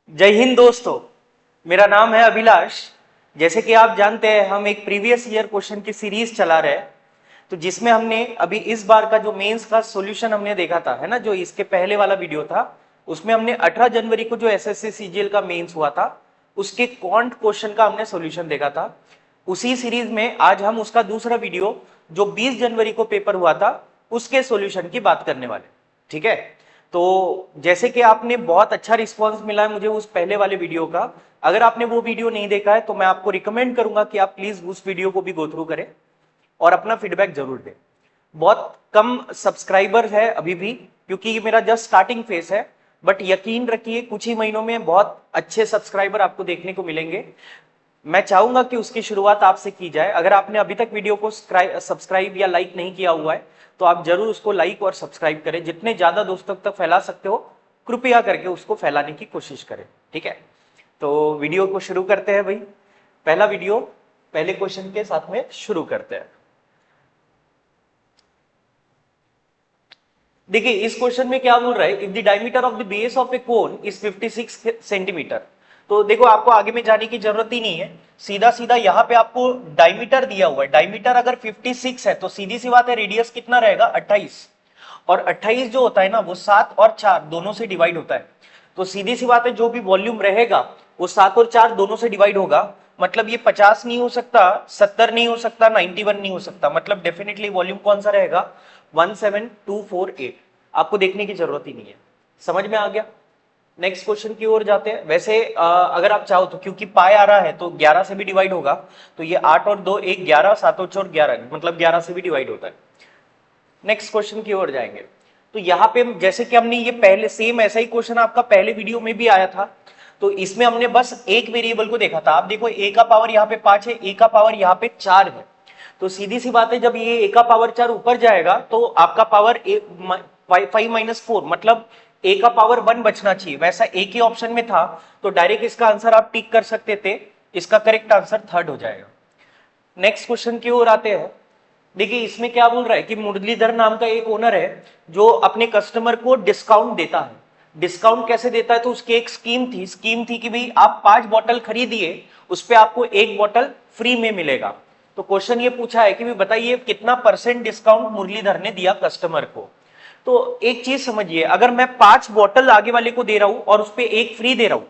जय हिंद दोस्तों। मेरा नाम है अभिलाष। जैसे कि आप जानते हैं हम एक प्रीवियस ईयर क्वेश्चन की सीरीज चला रहे हैं, तो जिसमें हमने अभी इस बार का जो मेंस का सॉल्यूशन हमने देखा था, है ना, जो इसके पहले वाला वीडियो था उसमें हमने 18 जनवरी को जो एसएससी सीजीएल का मेंस हुआ था उसके क्वांट क्वेश्चन का हमने सॉल्यूशन देखा था। उसी सीरीज में आज हम उसका दूसरा वीडियो जो 20 जनवरी को पेपर हुआ था उसके सॉल्यूशन की बात करने वाले। ठीक है, तो जैसे कि आपने बहुत अच्छा रिस्पांस मिला है मुझे उस पहले वाले वीडियो का। अगर आपने वो वीडियो नहीं देखा है तो मैं आपको रिकमेंड करूंगा कि आप प्लीज उस वीडियो को भी गो थ्रू करें और अपना फीडबैक जरूर दें। बहुत कम सब्सक्राइबर है अभी भी, क्योंकि ये मेरा जस्ट स्टार्टिंग फेज है, बट यकीन रखिए कुछ ही महीनों में बहुत अच्छे सब्सक्राइबर आपको देखने को मिलेंगे। मैं चाहूंगा कि उसकी शुरुआत आपसे की जाए। अगर आपने अभी तक वीडियो को सब्सक्राइब या लाइक नहीं किया हुआ है तो आप जरूर उसको लाइक और सब्सक्राइब करें। जितने ज्यादा दोस्तों तक फैला सकते हो कृपया करके उसको फैलाने की कोशिश करें। ठीक है, तो वीडियो को शुरू करते हैं भाई। पहला वीडियो पहले क्वेश्चन के साथ में शुरू करते हैं। देखिए इस क्वेश्चन में क्या बोल रहा है, if the diameter of the base of A cone is 56 centimetre. तो देखो आपको आगे में जाने की जरूरत ही नहीं है, सीधा सीधा यहाँ पे आपको डायमीटर दिया हुआ है। डायमीटर अगर 56 है तो सीधी सी बात है रेडियस कितना रहेगा 28, और 28 जो होता है ना वो 7 और 4 दोनों से डिवाइड होता है। तो सीधी सी बात है जो भी वॉल्यूम रहेगा वो 7 और 4 दोनों से डिवाइड होगा। मतलब ये 50 नहीं हो सकता, 70 नहीं हो सकता, 91 नहीं हो सकता। मतलब डेफिनेटली वॉल्यूम कौन सा रहेगा 17248। आपको देखने की जरूरत ही नहीं है। समझ में आ गया। नेक्स्ट क्वेश्चन की ओर जाते हैं। वैसे अगर आप चाहो तो क्योंकि पाई आ रहा है तो 11 से भी डिवाइड होगा, तो ये 8 और 2 1 11, 7 और 4 11, मतलब 11 से भी डिवाइड होता है। नेक्स्ट क्वेश्चन की ओर जाएंगे। तो यहाँ पे जैसे कि हमने ये पहले सेम ऐसा ही क्वेश्चन आपका पहले वीडियो में भी आया था, तो इसमें हमने बस एक वेरिएबल को देखा था। आप देखो ए का पावर यहाँ पे 5 है, ए का पावर यहाँ पे 4 है। तो सीधी सी बात है जब ये ए का पावर 4 ऊपर जाएगा तो आपका पावर 5 - 4, मतलब ए का पावर 1 बचना चाहिए। वैसा एक ही ऑप्शन में था तो डायरेक्ट इसका आंसर आप टिक कर सकते थे। इसका करेक्ट आंसर थर्ड हो जाएगा। नेक्स्ट क्वेश्चन की ओर आते हैं। देखिए इसमें क्या बोल रहा है कि मुरलीधर नाम का एक ओनर है जो अपने कस्टमर को डिस्काउंट देता है। डिस्काउंट कैसे देता है, तो उसकी एक स्कीम थी कि भाई आप 5 बॉटल खरीदिए उस पे आपको 1 बॉटल फ्री में मिलेगा। तो क्वेश्चन ये पूछा है कि भाई बताइए कितना % डिस्काउंट मुरलीधर ने दिया कस्टमर को। तो एक चीज समझिए, अगर मैं 5 बॉटल आगे वाले को दे रहा हूं और उस पे 1 फ्री दे रहा हूं,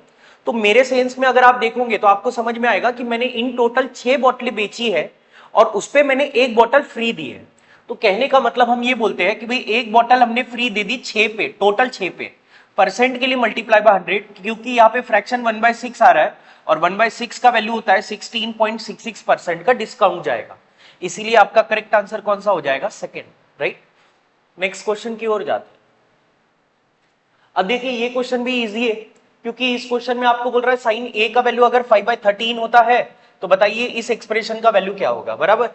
तो मेरे सेंस में अगर आप देखोगे तो आपको समझ में आएगा कि मैंने इन टोटल 6 बॉटलें बेची है और उस पे मैंने 1 बॉटल फ्री दी है। तो कहने का मतलब हम ये बोलते हैं कि भाई 1 बॉटल हमने फ्री दे दी 6 पे, टोटल 6 पे। परसेंट के लिए मल्टीप्लाई बाय 100, क्योंकि यहाँ पे फ्रैक्शन 1/6 आ रहा है और 1/6 का वैल्यू होता है 16.66% का डिस्काउंट जाएगा। इसीलिए आपका करेक्ट आंसर कौन सा हो जाएगा, सेकेंड, राइट। नेक्स्ट क्वेश्चन की ओर जाते हैं। अब देखिए ये क्वेश्चन भी इजी है, क्योंकि इस क्वेश्चन में आपको बोल रहा है साइन ए का वैल्यू अगर 5/13 होता है तो बताइए इस एक्सप्रेशन का वैल्यू क्या होगा, बराबर।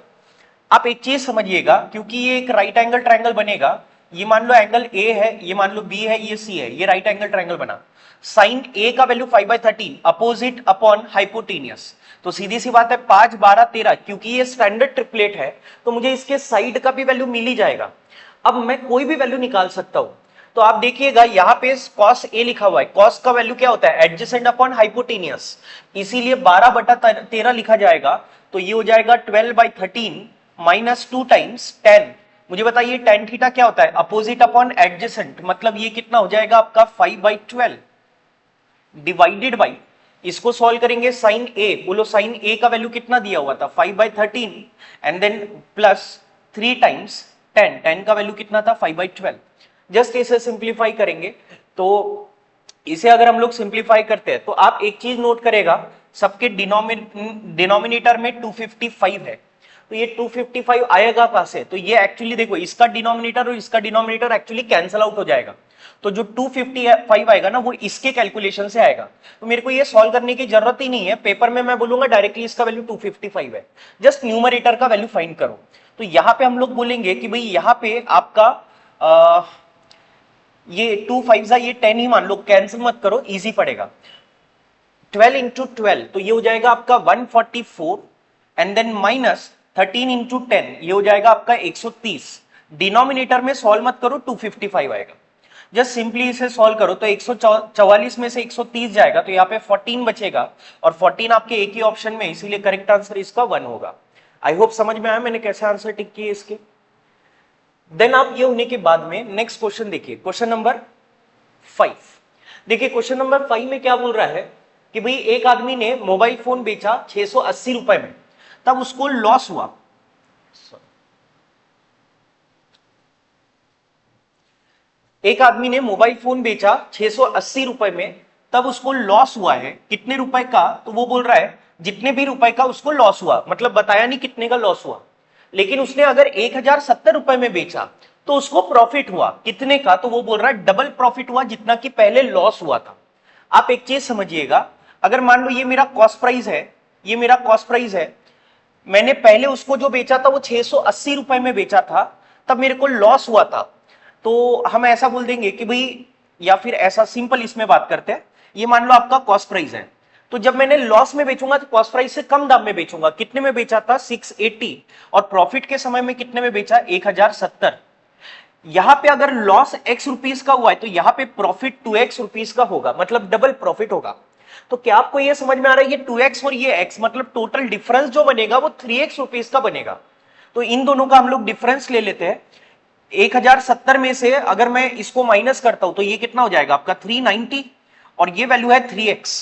आप एक चीज समझिएगा, क्योंकि ये एक राइट एंगल ट्रायंगल बनेगा। ये मान लो एंगल ए है, ये मान लो बी है, ये सी है, ये राइट एंगल ट्रायंगल बना। साइन ए का वैल्यू 5/13 अपोजिट अपॉन हाइपोटेनियस। तो सीधी सी बात है 5 12 13, क्योंकि ये स्टैंडर्ड ट्रिपलेट है तो मुझे इसके साइड का भी वैल्यू मिल ही जाएगा। अब मैं कोई भी वैल्यू निकाल सकता हूं। तो आप देखिएगा यहाँ पे cos a लिखा हुआ है, cos का वैल्यू क्या होता है एडजेसेंट अपॉन हाइपोटेनियस, इसीलिए 12/13 लिखा जाएगा। तो ये हो जाएगा 12/13 - 2 टाइम्स 10। मुझे बताइए tan थीटा क्या होता है अपोजिट अपॉन एडजेसेंट, मतलब ये कितना हो जाएगा आपका 5/12 डिवाइडेड बाई, इसको सॉल्व करेंगे साइन ए। बोलो साइन ए का वैल्यू कितना दिया हुआ था 5/13 एंड देन प्लस 3 टाइम्स 10 का वैल्यू कितना था 5/12। जस्ट इसे सिंप्लीफाई करेंगे तो इसे अगर हम लोग सिंप्लीफाई करते हैं तो आप एक चीज नोट करेगा, सबके डिनोमिनेटर में 255 है। तो ये 255 आएगा कहां से, तो ये एक्चुअली देखो इसका डिनोमिनेटर और इसका डिनोमिनेटर एक्चुअली कैंसिल आउट हो जाएगा। तो जो 255 आएगा ना वो इसके कैलकुलेशन से आएगा। तो मेरे को ये सॉल्व करने की जरूरत ही नहीं है, पेपर में मैं बोलूंगा डायरेक्टली इसका वैल्यू 255 है, जस्ट न्यूमरेटर का वैल्यू फाइंड करो। तो यहां पे हम लोग बोलेंगे कि भाई यहां पे आपका ये 2 5 ये 10 ही मान लो, कैंसिल मत करो, इजी पड़ेगा। 12 × 12 तो ये हो जाएगा आपका 144 एंड देन माइनस 13 × 10 ये हो जाएगा आपका 130। डिनोमिनेटर में सॉल्व मत करो 255 आएगा। जस्ट सिंपली इसे सॉल्व करो तो 144 में से 130 जाएगा तो यहाँ पे 14 बचेगा और 14 आपके एक ही ऑप्शन में, इसीलिए करेक्ट आंसर इसका 1 होगा। आई होप समझ में आया मैंने कैसे आंसर टिक किए इसके। देन आप ये होने के बाद में नेक्स्ट क्वेश्चन देखिए, क्वेश्चन नंबर 5। देखिए क्वेश्चन नंबर 5 में क्या बोल रहा है कि भाई एक आदमी ने मोबाइल फोन बेचा 680 रुपए में, तब उसको लॉस हुआ। एक आदमी ने मोबाइल फोन बेचा 680 रुपए में, तब उसको लॉस हुआ है कितने रुपए का, तो वो बोल रहा है जितने भी रुपए का उसको लॉस हुआ, मतलब बताया नहीं कितने का लॉस हुआ, लेकिन उसने अगर 1070 रुपए में बेचा तो उसको प्रॉफिट हुआ कितने का, तो वो बोल रहा है डबल प्रॉफिट हुआ जितना कि पहले लॉस हुआ था। आप एक चीज समझिएगा, अगर मान लो ये मेरा कॉस्ट प्राइस है, ये मेरा कॉस्ट प्राइस है, मैंने पहले उसको जो बेचा था वो 680 रुपए में बेचा था, तब मेरे को लॉस हुआ था, तो हम ऐसा बोल देंगे कि भाई, या फिर ऐसा सिंपल इसमें बात करते हैं, ये मान लो आपका कॉस्ट प्राइस है, तो जब मैंने लॉस में बेचूंगा तो कॉस्ट प्राइस से कम दाम में बेचूंगा। कितने में बेचा था 680, और प्रॉफिट के समय में कितने में बेचा 1070। यहां पे अगर लॉस x रुपीस का हुआ है तो यहां पे प्रॉफिट 2x रुपीस का होगा, मतलब डबल प्रॉफिट होगा। तो क्या आपको ये समझ में आ रहा है, ये 2x और ये x मतलब टोटल डिफरेंस जो बनेगा वो 3x रुपीस का बनेगा। तो इन दोनों का हम लोग डिफरेंस ले लेते हैं। 1070 में से अगर मैं इसको माइनस करता हूं तो ये कितना हो जाएगा आपका 390, और ये वैल्यू है 3x।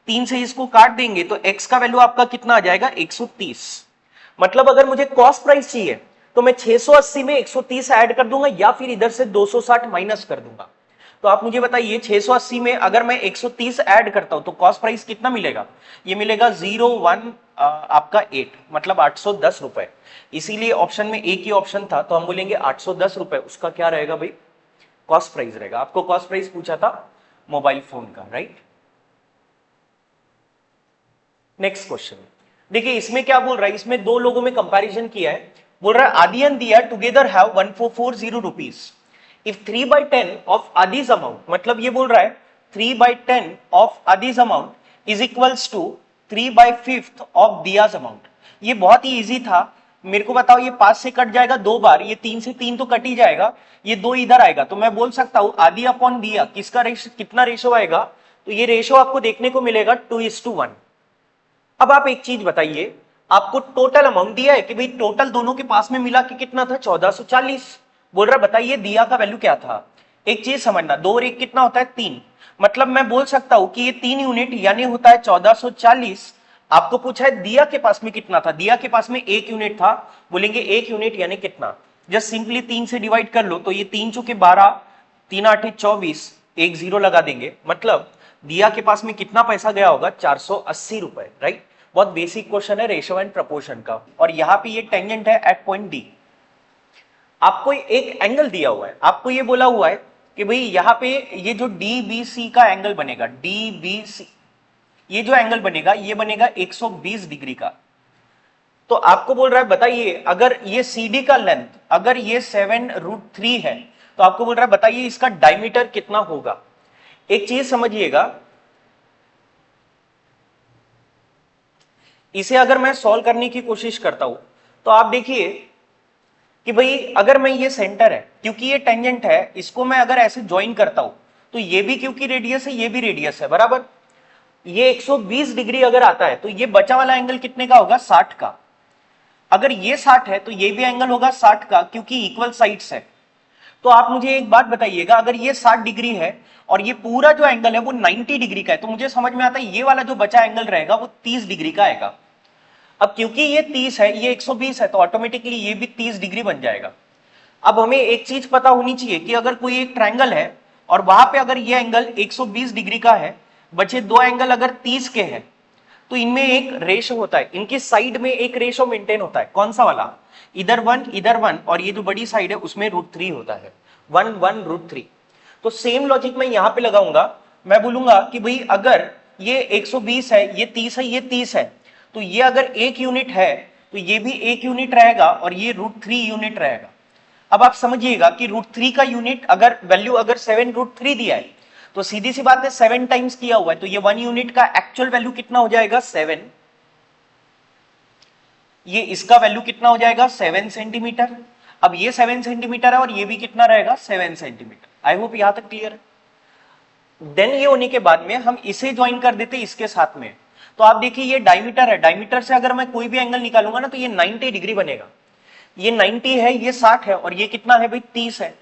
3 से इसको काट देंगे तो x का वैल्यू आपका कितना आ जाएगा 130। मतलब अगर मुझे कॉस्ट प्राइस चाहिए तो मैं 680 में 130 ऐड कर दूंगा, या फिर इधर से 260 माइनस कर दूंगा। तो आप मुझे बताइए 680 में अगर मैं 130 ऐड करता हूं तो कॉस्ट प्राइस कितना मिलेगा, ये मिलेगा 01 आपका 8, मतलब 810 रुपए। इसीलिए ऑप्शन में एक ही ऑप्शन था, तो हम बोलेंगे 810 रुपए उसका क्या रहेगा भाई, कॉस्ट प्राइस रहेगा। आपको कॉस्ट प्राइस पूछा था मोबाइल फोन का, राइट। नेक्स्ट क्वेश्चन देखिए, इसमें क्या बोल रहा है, इसमें दो लोगों में कंपैरिजन किया है। बोल रहा है Aadi and Diya together have 1440 rupees. If 3/10 of Aadi's amount, मतलब ये बोल रहा है 3/10 of Aadi's amount is equals to 3/5 of Diya's amount. ये बहुत ही इजी था। मेरे को बताओ, ये 5 से कट जाएगा 2 बार, ये 3 से 3 तो कट ही जाएगा, ये 2 इधर आएगा, तो मैं बोल सकता हूं आदि अपॉन दिया किसका रेशो, कितना रेशो आएगा, तो ये रेशो आपको देखने को मिलेगा 2:1। अब आप एक चीज बताइए, आपको टोटल अमाउंट दिया है कि भाई टोटल दोनों के पास में मिला कि कितना था 1440। बोल रहा बताइए दिया का वैल्यू क्या था। एक चीज समझना, 2 और 1 कितना होता है 3, मतलब मैं बोल सकता हूं कि ये 3 यूनिट यानी होता है 1440। आपको पूछा है दिया के पास में कितना था, दिया के पास में 1 यूनिट था, बोलेंगे 1 यूनिट यानी कितना, जस्ट सिंपली 3 से डिवाइड कर लो, तो ये 3 चौके 12, 3 8 24, एक जीरो लगा देंगे, मतलब दिया के पास में कितना पैसा गया होगा 480 रुपए, राइट। बहुत बेसिक क्वेश्चन है रेशो एंड प्रपोर्शन का, और यहां पे ये टेंजेंट है एट पॉइंट डी। आपको एक एंगल दिया हुआ है, आपको ये बोला हुआ है कि भाई यहां पे ये जो डीबीसी का एंगल बनेगा, डीबीसी ये जो एंगल बनेगा ये बनेगा 120 डिग्री का। तो आपको बोल रहा है बताइए अगर ये CD का लेंथ अगर ये 7√3 है, तो आपको बोल रहा है बताइए इसका डायमीटर कितना होगा। एक चीज समझिएगा, इसे अगर मैं सॉल्व करने की कोशिश करता हूं तो आप देखिए कि भाई अगर मैं ये सेंटर है, क्योंकि ये टेंजेंट है, इसको मैं अगर ऐसे ज्वाइन करता हूं तो ये भी क्योंकि रेडियस है ये भी रेडियस है, बराबर। ये 120 डिग्री अगर आता है तो ये बचा वाला एंगल कितने का होगा 60 का। अगर ये 60 है तो ये भी एंगल होगा 60 का, क्योंकि इक्वल साइड्स है। तो आप मुझे एक बात बताइएगा, अगर ये 60 डिग्री है और ये पूरा जो एंगल है वो 90 डिग्री का है, तो मुझे समझ में आता है ये वाला जो बचा एंगल रहेगा वो 30 डिग्री का आएगा। अब क्योंकि ये 30 है ये 120 है, तो ऑटोमेटिकली ये भी 30 डिग्री बन जाएगा। अब हमें एक चीज पता होनी चाहिए कि अगर कोई एक ट्रायंगल है और वहां पे अगर ये एंगल 120 डिग्री का है, बचे दो एंगल अगर 30 के हैं, तो इनमें एक रेशो होता है, इनकी साइड में एक रेशो मेंटेन होता है। कौन सा वाला, इधर 1 इधर 1, और ये जो बड़ी साइड है उसमें √3 होता है, 1 1 √3। तो सेम लॉजिक मैं यहां पे लगाऊंगा, मैं बोलूंगा कि भाई अगर ये 120 है, ये 30 है, ये 30 है, तो ये अगर 1 यूनिट है तो ये भी 1 यूनिट रहेगा और ये √3 यूनिट रहेगा। अब आप समझिएगा कि √3 का यूनिट अगर वैल्यू अगर 7√3 दिया है, तो सीधी सी बात है 7 टाइम्स किया हुआ है, तो ये 1 यूनिट का एक्चुअल वैल्यू कितना हो जाएगा 7। ये इसका वैल्यू कितना हो जाएगा 7 सेंटीमीटर। अब ये 7 सेंटीमीटर है और ये भी कितना रहेगा 7 सेंटीमीटर। आई होप यहां तक क्लियर है। देन ये होने के बाद में हम इसे ज्वाइन कर देते इसके साथ में, तो आप देखिए ये डायमीटर है, डायमीटर से अगर मैं कोई भी एंगल निकालूंगा ना तो ये 90 डिग्री बनेगा। ये 90 है, ये 60 है, और ये कितना है भाई 30 है।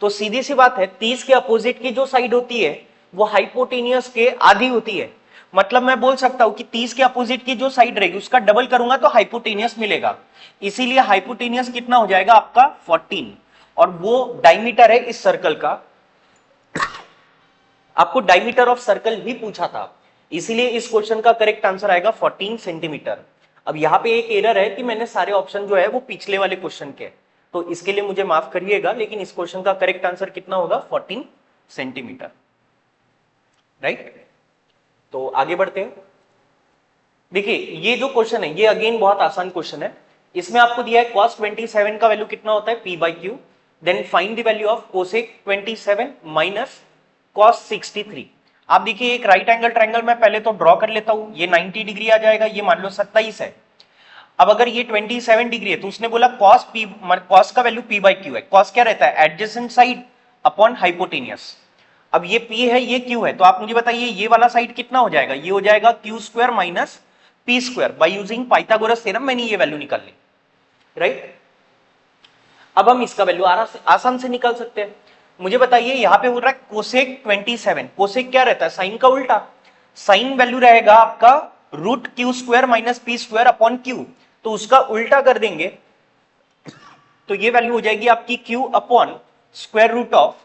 तो सीधी सी बात है 30 के अपोजिट की जो साइड होती है वो हाइपोटेनियस के आधी होती है। मतलब मैं बोल सकता हूं कि 30 के अपोजिट की जो साइड रहेगी उसका डबल करूंगा तो हाइपोटेनियस मिलेगा। इसीलिए हाइपोटेनियस कितना हो जाएगा आपका 14, और वो डायमीटर है इस सर्कल का। आपको डायमीटर ऑफ सर्कल ही पूछा था, इसीलिए इस क्वेश्चन का करेक्ट आंसर आएगा 14 सेंटीमीटर। अब यहां पे एक एरर है कि मैंने सारे ऑप्शन जो है वो पिछले वाले क्वेश्चन के, तो इसके लिए मुझे माफ करिएगा, लेकिन इस क्वेश्चन का करेक्ट आंसर कितना होगा 14 सेंटीमीटर, राइट। तो आगे बढ़ते हैं। देखिए ये जो क्वेश्चन है ये अगेन बहुत आसान क्वेश्चन है। इसमें आपको दिया है cos 27 का वैल्यू कितना होता है p/q, then find the value of cosec 27 minus cos 63। आप देखिए एक राइट एंगल ट्रायंगल मैं पहले तो ड्रॉ कर लेता हूं, ये 90 डिग्री आ जाएगा, ये मान लो 27 है। अब अगर ये 27 डिग्री है तो उसने बोला cos का वैल्यू p/q है। cos क्या रहता है, एडजेसेंट साइड अपॉन हाइपोटेनियस। अब ये p है ये q है, तो आप मुझे बताइए ये वाला साइड कितना हो जाएगा, ये हो जाएगा q² minus p²। By using Pythagoras theorem मैंने ये वैल्यू निकाल ली, राइट। अब हम इसका वैल्यू आसान से निकाल सकते हैं। मुझे बताइए यहां पे हो रहा है कोसेक 27, कोसेक क्या रहता है, साइन का उल्टा। साइन वैल्यू रहेगा आपका √q² minus p² upon q, तो उसका उल्टा कर देंगे तो ये वैल्यू हो जाएगी आपकी q upon square root of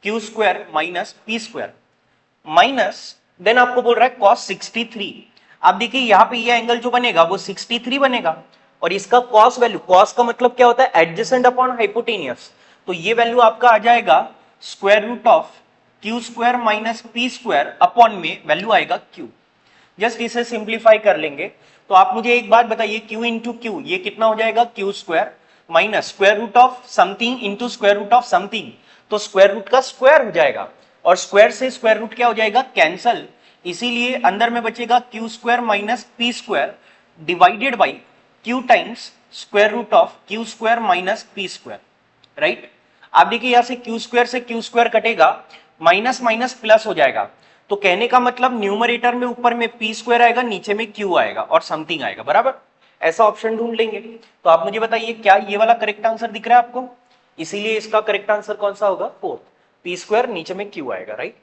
q² minus p² minus, then आपको बोल रहा है cos 63। आप देखिए यहां पे ये एंगल जो बनेगा वो 63 बनेगा, और इसका cos वैल्यू, cos का मतलब क्या होता है, एडजेसेंट अपॉन हाइपोटेनियस, तो ये वैल्यू आपका आ जाएगा square root of q² minus p² upon में वैल्यू आएगा q। जस्ट इसे सिंप्लीफाई कर लेंगे तो आप मुझे एक बात बताइए, q इंटू क्यू ये कितना हो जाएगा q² minus square root of something into square root of something, तो स्क्वायर रूट का स्क्वायर हो जाएगा, और स्क्वायर से स्क्वायर रूट क्या हो जाएगा, कैंसल। इसीलिए अंदर में बचेगा q² minus p² divided by q times square root of q² minus p², right. आप देखिए यहां से q² से q² कटेगा, माइनस माइनस प्लस हो जाएगा, तो कहने का मतलब न्यूमरेटर में ऊपर में p² आएगा, नीचे में q आएगा और समथिंग आएगा, बराबर। ऐसा ऑप्शन ढूंढ लेंगे। तो आप मुझे बताइए क्या ये वाला करेक्ट आंसर दिख रहा है आपको, इसीलिए इसका करेक्ट आंसर कौन सा होगा, 4, p² नीचे में q आएगा, राइट।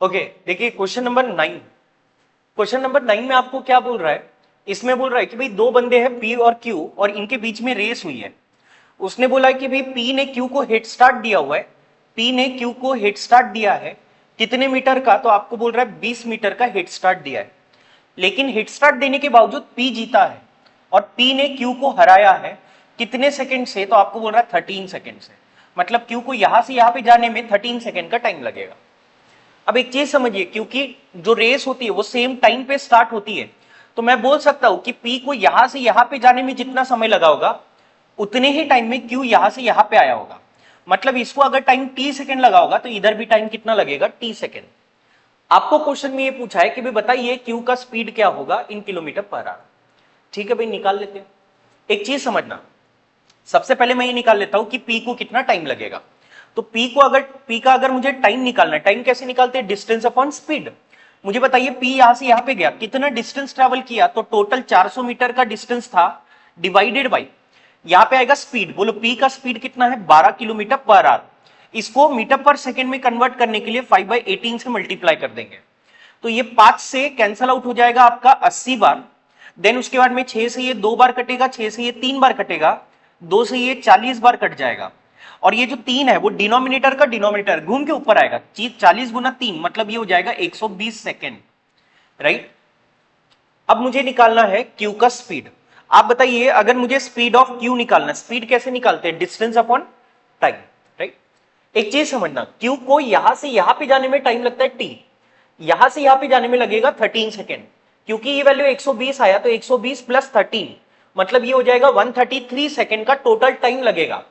ओके देखिए क्वेश्चन नंबर 9। क्वेश्चन नंबर 9 में आपको क्या बोल रहा है, इसमें बोल रहा है कि भाई दो बंदे हैं p और q और इनके बीच में रेस हुई है। उसने बोला है कि भाई p ने q को हेड स्टार्ट दिया हुआ है, p ने q को हेड स्टार्ट दिया है कितने मीटर का, तो आपको बोल रहा है 20 मीटर का हेड स्टार्ट दिया है। लेकिन हेड स्टार्ट देने के बावजूद p जीता है और p ने q को हराया है कितने सेकंड से, तो आपको बोल रहा है 13 सेकंड से। मतलब q को यहां से यहां पे जाने में 13 सेकंड का टाइम लगेगा। अब एक चीज समझिए, क्योंकि जो रेस होती है वो सेम टाइम पे स्टार्ट होती है, तो मैं बोल सकता हूं कि p को यहां से यहां पे जाने में जितना समय लगा होगा उतने ही टाइम में q यहां से यहां पे आया होगा। मतलब इसको अगर टाइम t सेकंड लगा होगा तो इधर भी टाइम कितना लगेगा, t सेकंड। आपको क्वेश्चन में ये पूछा है कि भाई बताइए q का स्पीड क्या होगा इन किलोमीटर पर आवर। ठीक है भाई निकाल लेते हैं। एक चीज समझना, सबसे पहले मैं ये निकाल लेता हूं कि p को कितना टाइम लगेगा। तो p का अगर मुझे टाइम निकालना है, टाइम कैसे निकालते हैं, डिस्टेंस अपॉन स्पीड। मुझे बताइए p यहां से यहां पे गया, कितना डिस्टेंस ट्रेवल किया, तो टोटल 400 मीटर का डिस्टेंस था, डिवाइडेड बाई यहां पे आएगा स्पीड। बोलो p का स्पीड कितना है, 12 किलोमीटर पर आवर। इसको मीटर पर सेकंड में कन्वर्ट करने के लिए 5/18 से मल्टीप्लाई कर देंगे, तो ये 5 से कैंसल आउट हो जाएगा आपका 80 बार। देन उसके बाद में 6 से ये 2 बार कटेगा, 6 से ये 3 बार कटेगा, 2 से ये 40 बार कट जाएगा, और ये जो 3 है वो डिनोमिनेटर का डिनोमिनेटर घूम के ऊपर आएगा, 40 गुना 3 मतलब ये हो जाएगा 120 सेकेंड, राइट। अब मुझे निकालना है q का स्पीड। आप बताइए अगर मुझे स्पीड ऑफ q निकालना, स्पीड कैसे निकालते हैं, डिस्टेंस अपॉन टाइम, राइट। एक चीज समझना, q को यहां से यहां पे जाने में टाइम लगता है t, यहां से यहां पे जाने में लगेगा 13 सेकेंड, क्योंकि ये वैल्यू 120 आया तो 120 प्लस 13 मतलब ये हो जाएगा 133 सेकेंड का टोटल टाइम लगेगा।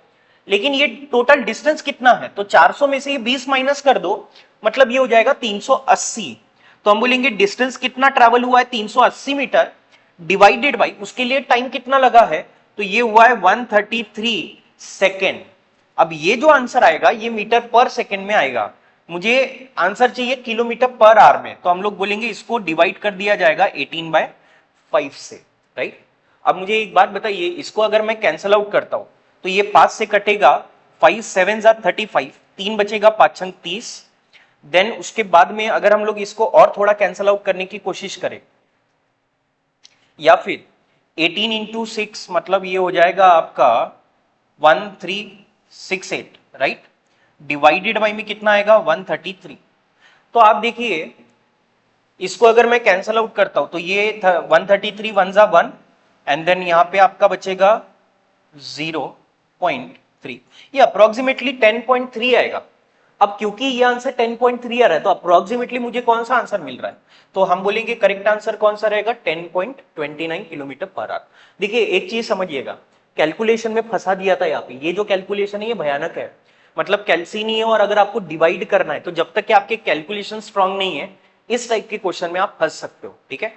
लेकिन ये टोटल डिस्टेंस कितना है, तो 400 में से ये 20 माइनस कर दो, मतलब ये हो जाएगा 380। तो हम बोलेंगे डिस्टेंस कितना ट्रैवल हुआ है 380 मीटर, डिवाइडेड बाई उसके लिए टाइम कितना लगा है, तो ये हुआ है 133 सेकेंड। अब ये जो आंसर आएगा ये मीटर पर सेकेंड में आएगा, मुझे आंसर चाहिए किलोमीटर पर आवर में, तो हम लोग बोलेंगे इसको डिवाइड कर दिया जाएगा 18/5 से, राइट। अब मुझे एक बात बताइए, इसको अगर मैं कैंसल आउट करता हूं तो ये 5 से कटेगा, 5 7 35, 3 बचेगा, 5 6 30। देन उसके बाद में अगर हम लोग इसको और थोड़ा कैंसल आउट करने की कोशिश करें, या फिर 18 इंटू 6 मतलब ये हो जाएगा आपका 1368, राइट। डिवाइडेड बाई में कितना आएगा 133। तो आप देखिए इसको अगर मैं कैंसल आउट करता हूं तो ये 133 1 जा 1 एंड देन यहां पे आपका बचेगा 0.3, ये अप्रोक्सीमेटली 10.3 आएगा। अब क्योंकि ये आंसर 10.3 आ रहा है तो अप्रोक्सीमेटली मुझे कौन सा आंसर मिल रहा है, तो हम बोलेंगे करेक्ट आंसर कौन सा रहेगा 10.29 किलोमीटर पर आवर। देखिए एक चीज समझिएगा, कैलकुलेशन में फंसा दिया था यहाँ पे, ये जो कैलकुलेशन है ये भयानक है, मतलब कैलसी नहीं है, और अगर आपको डिवाइड करना है तो जब तक कि आपके कैलकुलेशन स्ट्रांग नहीं है इस टाइप के क्वेश्चन में आप फंस सकते हो, ठीक है।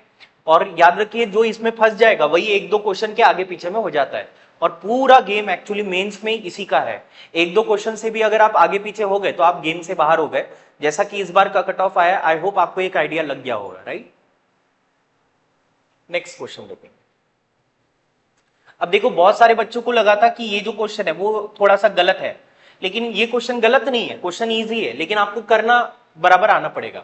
और याद रखिए जो इसमें फंस जाएगा वही एक दो क्वेश्चन के आगे पीछे में हो जाता है, और पूरा गेम एक्चुअली मेंस में इसी का है। एक दो क्वेश्चन से भी अगर आप आगे पीछे हो गए तो आप गेम से बाहर हो गए, जैसा कि इस बार का कट ऑफ आया। आई होप आपको एक आइडिया लग गया होगा, राइट। नेक्स्ट क्वेश्चन देखेंगे। अब देखो बहुत सारे बच्चों को लगा था कि ये जो क्वेश्चन है वो थोड़ा सा गलत है, लेकिन ये क्वेश्चन गलत नहीं है, क्वेश्चन इजी है, लेकिन आपको करना बराबर आना पड़ेगा।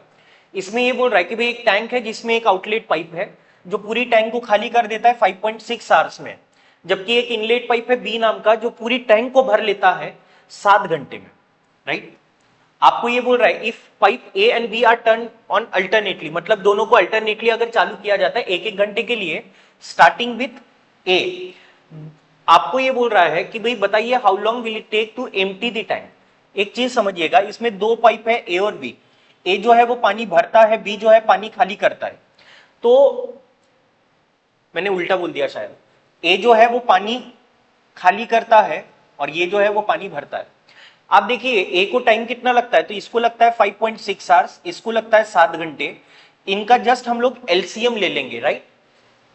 इसमें ये बोल रहा है कि भाई एक टैंक है जिसमें एक आउटलेट पाइप है जो पूरी टैंक को खाली कर देता है 5.6 आवर्स में, जबकि एक इनलेट पाइप है बी नाम का जो पूरी टैंक को भर लेता है 7 घंटे में, राइट। आपको ये बोल रहा है if pipe A and B are turn on alternately, मतलब दोनों को अल्टरनेटली अगर चालू किया जाता है एक एक घंटे के लिए स्टार्टिंग विथ ए, आपको ये बोल रहा है कि भाई बताइए how long will it take to empty the tank. एक चीज समझिएगा, इसमें दो पाइप है ए और बी, ए जो है वो पानी भरता है, बी जो है पानी खाली करता है। तो मैंने उल्टा बोल दिया शायद, ए जो है वो पानी खाली करता है और ये जो है वो पानी भरता है। आप देखिए ए को टाइम कितना लगता है, तो इसको लगता है 5.6 आवर्स, इसको लगता है 7 घंटे। इनका जस्ट हम लोग एलसीएम ले लेंगे, राइट।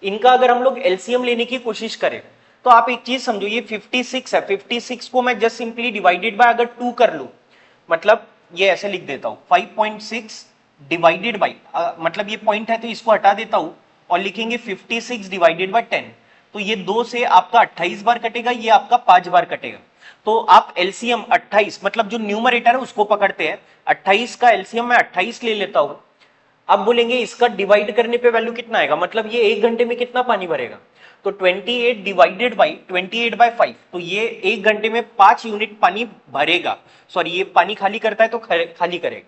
इनका अगर हम लोग एलसीएम लेने की कोशिश करें तो आप एक चीज समझो, ये 56 है, 56 को मैं जस्ट सिंपली डिवाइडेड बाय अगर 2 कर लूं, मतलब ये ऐसे लिख देता हूं 5.6 डिवाइडेड बाई, मतलब ये पॉइंट है तो इसको हटा देता हूं और लिखेंगे 56 डिवाइडेड बाय 10, तो ये 2 से आपका 28 बार कटेगा, ये आपका 5 बार कटेगा। तो आप एलसीएम 28 मतलब जो न्यूमरेटर है उसको पकड़ते हैं, 28 का एलसीएम मैं 28 ले लेता हूं। अब बोलेंगे इसका डिवाइड करने पे वैल्यू कितना आएगा, मतलब ये एक घंटे में कितना पानी भरेगा, तो 28 डिवाइडेड बाई 28/5, तो ये एक घंटे में 5 यूनिट पानी भरेगा। सॉरी, ये पानी खाली करता है तो खाली करेगा,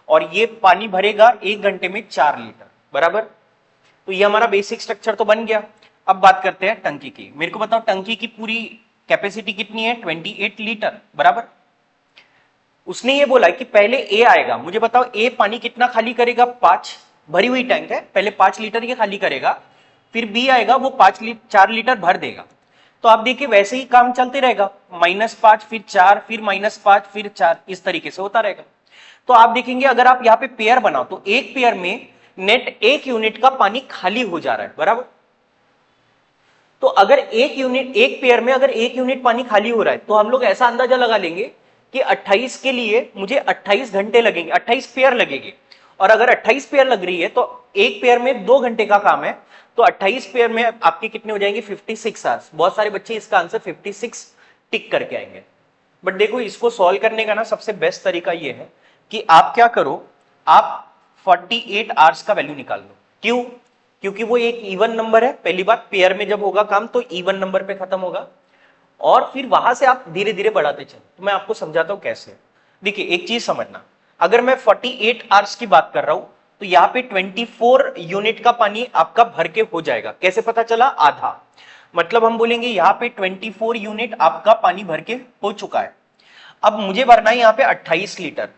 और ये पानी भरेगा एक घंटे में 4 लीटर, बराबर। तो ये हमारा बेसिक स्ट्रक्चर तो बन गया। अब बात करते हैं टंकी की। मेरे को बताओ टंकी की पूरी कैपेसिटी कितनी है, 28 लीटर, बराबर। उसने ये बोला कि पहले ए आएगा, मुझे बताओ ए पानी कितना खाली करेगा, 5, भरी हुई टैंक है, पहले 5 लीटर ये खाली करेगा, फिर बी आएगा वो 4 लीटर भर देगा। तो आप देखिए वैसे ही काम चलते रहेगा, -5 फिर 4 फिर -5 फिर 4, इस तरीके से होता रहेगा। तो आप देखेंगे अगर आप यहाँ पे पेयर बनाओ तो एक पेयर में नेट 1 यूनिट का पानी खाली हो जा रहा है, बराबर। तो अगर एक पेयर में अगर 1 यूनिट पानी खाली हो रहा है तो हम लोग ऐसा अंदाजा लगा लेंगे कि 28 के लिए मुझे 28 घंटे लगेंगे, 28 पेयर लगेंगे। और अगर 28 पेयर लग रही है तो एक पेयर में 2 घंटे का काम है, तो 28 पेयर में आपके कितने हो जाएंगे, 56 आवर्स। बहुत सारे बच्चे इसका आंसर 56 टिक करके आएंगे। बट देखो इसको सॉल्व करने का ना सबसे बेस्ट तरीका ये है कि आप क्या करो, आप 48 आवर्स का वैल्यू निकाल लो। क्यों? क्योंकि वो एक इवन नंबर है, पहली बात पेयर में जब होगा काम तो इवन नंबर पे खत्म होगा, और फिर वहां से आप धीरे धीरे बढ़ाते चलो। तो मैं आपको समझाता हूं कैसे। देखिए एक चीज समझना, अगर मैं 48 आवर्स की बात कर रहा हूं तो यहाँ पे 24 यूनिट का पानी आपका भर के हो जाएगा। कैसे पता चला? आधा, मतलब हम बोलेंगे यहाँ पे 24 यूनिट आपका पानी भर के हो चुका है। अब मुझे भरना है यहाँ पे 28 लीटर,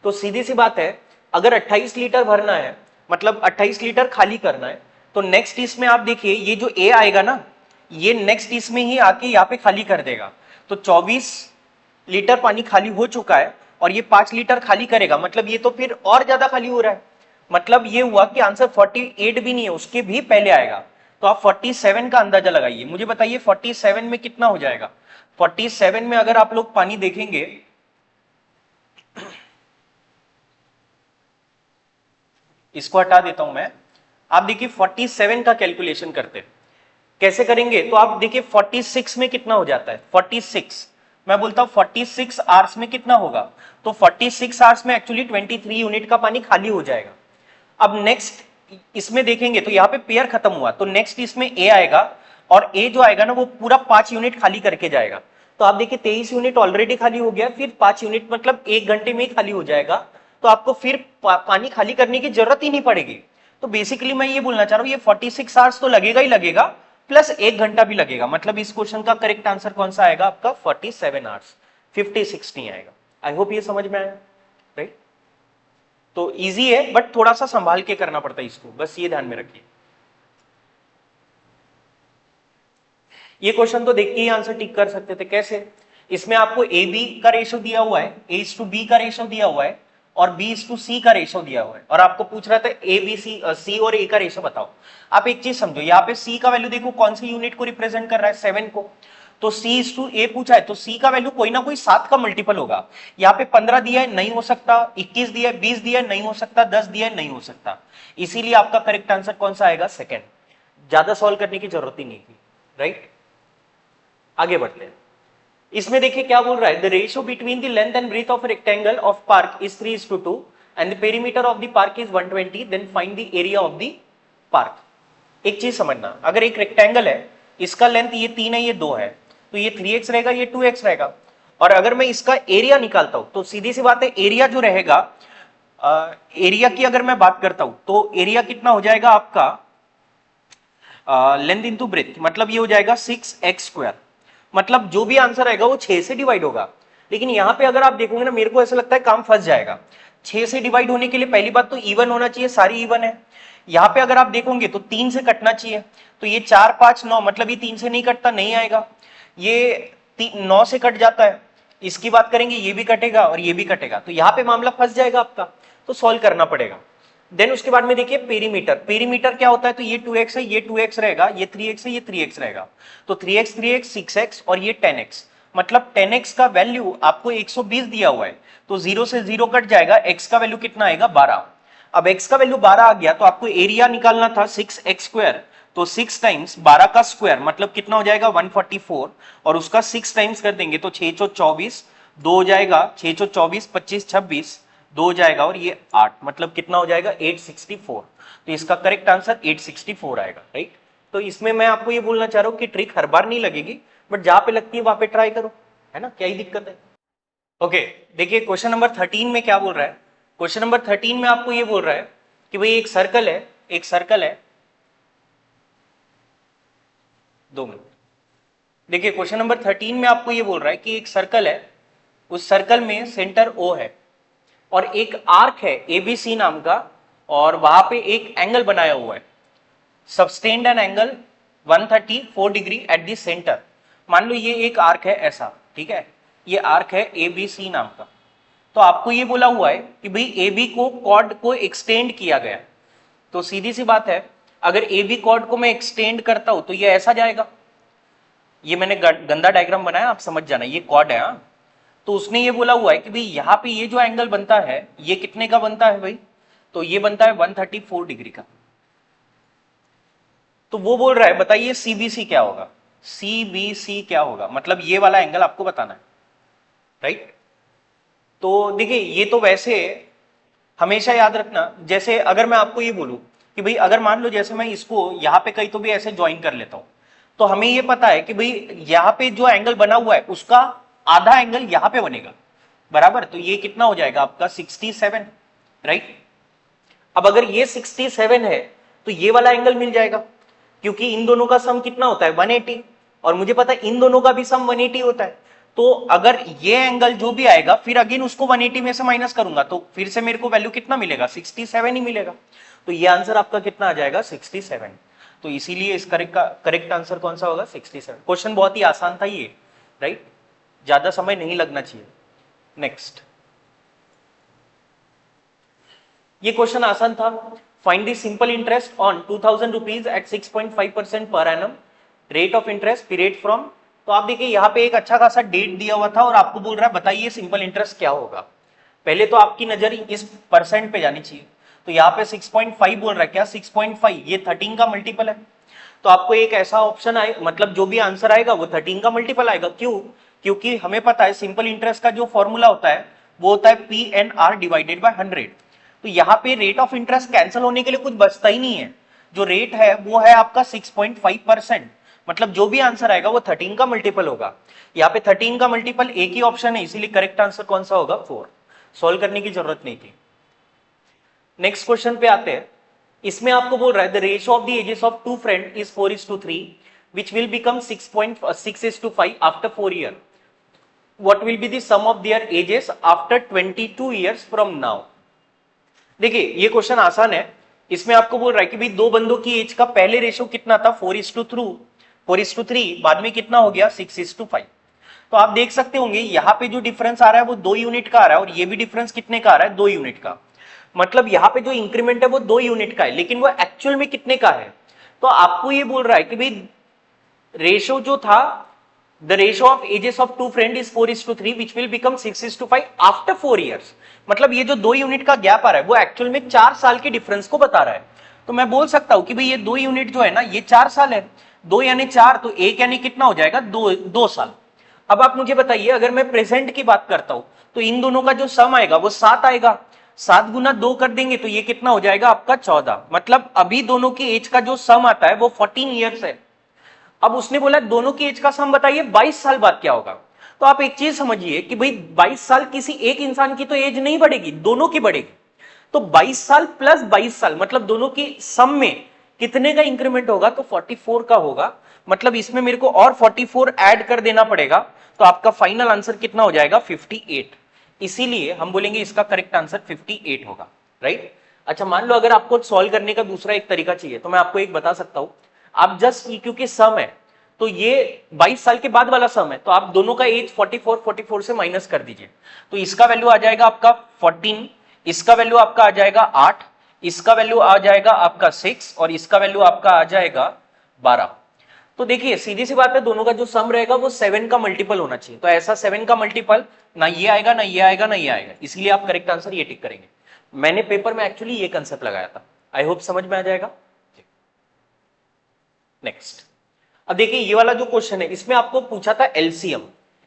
तो सीधी सी बात है अगर 28 लीटर भरना है मतलब 28 लीटर खाली करना है, तो नेक्स्ट इसमें आप देखिए ये जो ए आएगा ना, ये नेक्स्ट इसमें ही आके यहाँ पे खाली कर देगा। तो 24 लीटर पानी खाली हो चुका है और ये 5 लीटर खाली करेगा, मतलब ये तो फिर और ज्यादा खाली हो रहा है। मतलब ये हुआ कि आंसर 48 भी नहीं है, उसके भी पहले आएगा। तो आप 47 का अंदाजा लगाइए, मुझे बताइए 47 में कितना हो जाएगा। 47 में अगर आप लोग पानी देखेंगे, इसको हटा देता हूं मैं, आप देखिए 47 का कैलकुलेशन करते हैं, कैसे करेंगे, तो आप देखिए 46 में कितना हो जाता है, 46 मैं बोलता हूं 46 आवर्स में कितना होगा, तो 46 आवर्स में एक्चुअली 23 यूनिट का पानी खाली हो जाएगा। अब नेक्स्ट इसमें देखेंगे तो यहाँ पे पेयर खत्म हुआ, तो नेक्स्ट इसमें ए आएगा, और ए जो आएगा ना वो पूरा 5 यूनिट खाली करके जाएगा। तो आप देखिए 23 यूनिट ऑलरेडी खाली हो गया, फिर 5 यूनिट मतलब 1 घंटे में ही खाली हो जाएगा, तो आपको फिर पानी खाली करने की जरूरत ही नहीं पड़ेगी। तो बेसिकली मैं ये बोलना चाह रहा हूँ, ये 46 आवर्स तो लगेगा ही लगेगा, प्लस 1 घंटा भी लगेगा, मतलब इस क्वेश्चन का करेक्ट आंसर कौन सा आएगा आपका, 47 आवर्स, 56 नहीं आएगा। आई होप ये समझ में आया, राइट। तो इजी है, बट थोड़ा सा संभाल के करना पड़ता है इसको, बस ये ध्यान में रखिए। ये क्वेश्चन तो देख के ही आंसर टिक कर सकते थे, कैसे, इसमें आपको ए बी का रेशो दिया हुआ है, ए इज टू बी का रेशो दिया हुआ है, और बी इज टू सी का रेशो दिया हुआ है, और आपको पूछ रहा था ए बी सी और ए का रेशो बताओ। आप एक चीज समझो, यहाँ पे सी का वैल्यू देखो कौन सी यूनिट को रिप्रेजेंट कर रहा है, 7 को, तो सी इज टू ए पूछा है, तो सी का वैल्यू कोई ना कोई 7 का मल्टीपल होगा। यहाँ पे 15 दिया है, नहीं हो सकता, 21 दिया है, 20 दिया है, नहीं हो सकता, 10 दिया है, नहीं हो सकता, इसीलिए आपका करेक्ट आंसर कौन सा आएगा, सेकेंड। ज्यादा सॉल्व करने की जरूरत ही नहीं थी, राइट। आगे बढ़ते हैं, इसमें देखिए क्या बोल रहा है, the ratio between the length and breadth of rectangle of park is 3:2 and the perimeter of the park is 120, then find the area of the park. एक चीज समझना, अगर एक रेक्टेंगल है, इसका लेंथ ये 3 है, ये 2 है, तो ये 3x रहेगा, ये 2x रहेगा, और अगर मैं इसका एरिया निकालता हूं तो सीधी सी बात है, एरिया जो रहेगा, एरिया की अगर मैं बात करता हूं तो एरिया कितना हो जाएगा आपका, लेंथ इंटू ब्रेथ, मतलब ये हो जाएगा 6x², मतलब जो भी आंसर आएगा वो 6 से डिवाइड होगा। लेकिन यहां पे अगर आप देखोगे ना, मेरे को ऐसा लगता है काम फंस जाएगा। 6 से डिवाइड होने के लिए पहली बात तो इवन होना चाहिए, सारी इवन है। यहां पे अगर आप देखोगे तो 3 से कटना चाहिए, तो ये 4 5 9, मतलब ये 3 से नहीं कटता, नहीं आएगा। ये 9 से कट जाता है, इसकी बात करेंगे, ये भी कटेगा और ये भी कटेगा, तो यहाँ पे मामला फंस जाएगा आपका, तो सॉल्व करना पड़ेगा। देन उसके बाद में देखिए पेरीमीटर, पेरीमीटर क्या होता है, तो ये 2x है, ये 2x रहेगा, ये 3x है, ये 3x रहेगा, तो 3x 3x 6x और ये 10x, मतलब 10x का वैल्यू आपको 120 दिया हुआ है, तो 0 से 0 कट जाएगा, x का वैल्यू कितना आएगा, 12। अब x का वैल्यू 12 आ गया, तो आपको एरिया निकालना था 6x², तो 6 टाइम्स 12 का स्क्वायर मतलब कितना हो जाएगा, 144, और उसका 6 टाइम्स कर देंगे तो 6 चौक 24, 2 हो जाएगा, 6 चौक 24, 25 26, 2 हो जाएगा, और ये 8, मतलब कितना हो जाएगा, 864। तो इसका करेक्ट आंसर 864 आएगा, राइट। तो इसमें मैं आपको ये बोलना चाह रहा हूं कि ट्रिक हर बार नहीं लगेगी, बट जहां पे लगती है वहां पे ट्राई करो, है ना, क्या ही दिक्कत है। ओके, देखिए क्वेश्चन नंबर 13 में क्या बोल रहा है, क्वेश्चन नंबर 13 में आपको ये बोल रहा है कि भाई एक सर्कल है, एक सर्कल है, 2 मिनट। देखिए क्वेश्चन नंबर 13 में आपको ये बोल रहा है कि एक सर्कल है, उस सर्कल में सेंटर O है और एक आर्क है ABC नाम का, और वहां पे एक एंगल बनाया हुआ है, subtended an angle 134 degree at the centre. मान लो ये एक आर्क है ऐसा, ठीक है, ये आर्क है ABC नाम का, तो आपको ये बोला हुआ है कि भाई AB को कॉर्ड को एक्सटेंड किया गया, तो सीधी सी बात है, अगर AB कॉर्ड को मैं एक्सटेंड करता हूं तो ये ऐसा जाएगा, ये मैंने गंदा डायग्राम बनाया, आप समझ जाना, ये कॉर्ड है, हाँ। तो उसने ये बोला हुआ है कि भाई यहाँ पे ये जो एंगल बनता है ये कितने का बनता है भाई, तो ये बनता है 134 डिग्री का। तो वो बोल रहा है बताइए CBC क्या होगा, CBC क्या होगा, मतलब ये वाला एंगल आपको बताना है, राइट। तो देखिए ये तो वैसे हमेशा याद रखना, जैसे अगर मैं आपको ये बोलूं कि भाई अगर मान लो जैसे मैं इसको यहाँ पे कहीं तो भी ऐसे ज्वाइन कर लेता हूं, तो हमें ये पता है कि भाई यहाँ पे जो एंगल बना हुआ है उसका आधा एंगल यहाँ पे बनेगा, बराबर, तो ये कितना हो जाएगा आपका 67, राइट। अब अगर ये 67 है तो ये वाला एंगल मिल जाएगा, क्योंकि इन दोनों का सम कितना होता है 180, और मुझे पता है इन दोनों का भी सम 180 होता है। तो अगर ये एंगल जो भी आएगा फिर अगेन उसको 180 में से माइनस करूंगा, तो फिर से मेरे को वैल्यू कितना मिलेगा, 67 ही मिलेगा। तो ये आंसर आपका कितना आ जाएगा, 67। तो इसीलिए इस करेक्ट आंसर कौन सा होगा, 67। क्वेश्चन बहुत ही आसान था ये, राइट, ज्यादा समय नहीं लगना चाहिए। नेक्स्ट, ये क्वेश्चन आसान था, find the simple interest on 2000 rupees at 6.5% per annum, rate of interest period from. तो आप देखिए यहाँ पे एक अच्छा खासा डेट दिया हुआ था और आपको बोल रहा है बताइए सिंपल इंटरेस्ट क्या होगा। पहले तो आपकी नजर इस परसेंट पे जानी चाहिए। तो यहाँ पे 6.5 बोल रहा है, क्या 6.5 ये 13 का मल्टीपल है। तो आपको एक ऐसा ऑप्शन आए, मतलब जो भी आंसर आएगा वो 13 का मल्टीपल आएगा। क्यों? क्योंकि हमें पता है सिंपल इंटरेस्ट का जो फॉर्मूला होता है वो होता है PNR डिवाइडेड बाय 100। तो यहाँ पे रेट ऑफ इंटरेस्ट कैंसिल होने के लिए कुछ बचता ही नहीं है। जो रेट है वो है आपका 6.5%, मतलब जो भी आंसर आएगा वो 13 का मल्टीपल होगा। यहाँ पे 13 का मल्टीपल एक ही ऑप्शन है, इसीलिए करेक्ट आंसर कौन सा होगा? 4। सॉल्व करने की जरूरत नहीं थी। नेक्स्ट क्वेश्चन पे आते हैं। इसमें आपको बोल रहा है the ratio of the ages of two friend is 4:3 which will become 6.6:5 after 4 years. What will be the sum of their ages after 22 years from now? देखिए ये क्वेश्चन आसान है। इसमें आपको बोल रहा है कि भाई दो बंदों की एज का पहले रेशियो कितना था? 4:3, बाद में कितना हो गया? 6:5। तो आप देख सकते होंगे यहाँ पे जो डिफरेंस आ रहा है वो 2 यूनिट का आ रहा है और ये भी डिफरेंस कितने का आ रहा है? 2 यूनिट का। मतलब यहाँ पे जो इंक्रीमेंट है वो 2 यूनिट का है, लेकिन वो एक्चुअल में कितने का है? तो आपको ये बोल रहा है कि भाई रेशियो जो था, the ratio of ages of two friend is 4:3 which will become 6:5 after 4 years। मतलब ये जो 2 यूनिट का गैप आ रहा है वो एक्चुअल में 4 साल के डिफरेंस को बता रहा है। तो मैं बोल सकता हूं कि भाई ये 2 यूनिट जो है ना ये 4 साल है। 2 यानी 4, तो 1 यानी कितना हो जाएगा? 2 साल। अब आप मुझे बताइए, अगर मैं प्रेजेंट की बात करता हूं तो इन दोनों का जो सम आएगा वो 7 आएगा। 7 गुना 2 कर देंगे तो ये कितना हो जाएगा आपका? 14। मतलब अभी दोनों की एज का जो सम आता है वो 14 ईयर्स है। अब उसने बोला दोनों की एज का सम बताइए 22 साल बाद क्या होगा। तो आप एक चीज समझिए कि भाई 22 साल किसी एक इंसान की तो एज नहीं बढ़ेगी, दोनों की बढ़ेगी। तो 22 साल प्लस 22 साल मतलब दोनों की सम में कितने का इंक्रीमेंट होगा? तो 44 का होगा। मतलब इसमें मेरे को और 44 ऐड कर देना पड़ेगा। तो आपका फाइनल आंसर कितना हो जाएगा? 58। इसीलिए हम बोलेंगे इसका करेक्ट आंसर 58 होगा, राइट। अच्छा, मान लो अगर आपको सॉल्व करने का दूसरा एक तरीका चाहिए तो मैं आपको एक बता सकता हूं। आप जस्ट क्योंकि सम है तो ये 22 साल के बाद वाला सम है, तो आप दोनों का एज 44 से माइनस कर दीजिए। तो इसका वैल्यू आ जाएगा आपका 14, इसका वैल्यू आपका आ जाएगा 8, इसका वैल्यू आ जाएगा आपका 6 और इसका वैल्यू आपका आ जाएगा 12। तो देखिए सीधी सी बात है, दोनों का जो सम रहेगा वो 7 का मल्टीपल होना चाहिए। तो ऐसा 7 का मल्टीपल ना ये आएगा ना ये आएगा ना ये आएगा, इसलिए आप करेक्ट आंसर ये टिक करेंगे। मैंने पेपर में एक्चुअली ये कंसेप्ट लगाया था। आई होप समझ में आ जाएगा। नेक्स्ट, अब देखिए ये वाला जो क्वेश्चन है इसमें आपको पूछा था एलसीएम।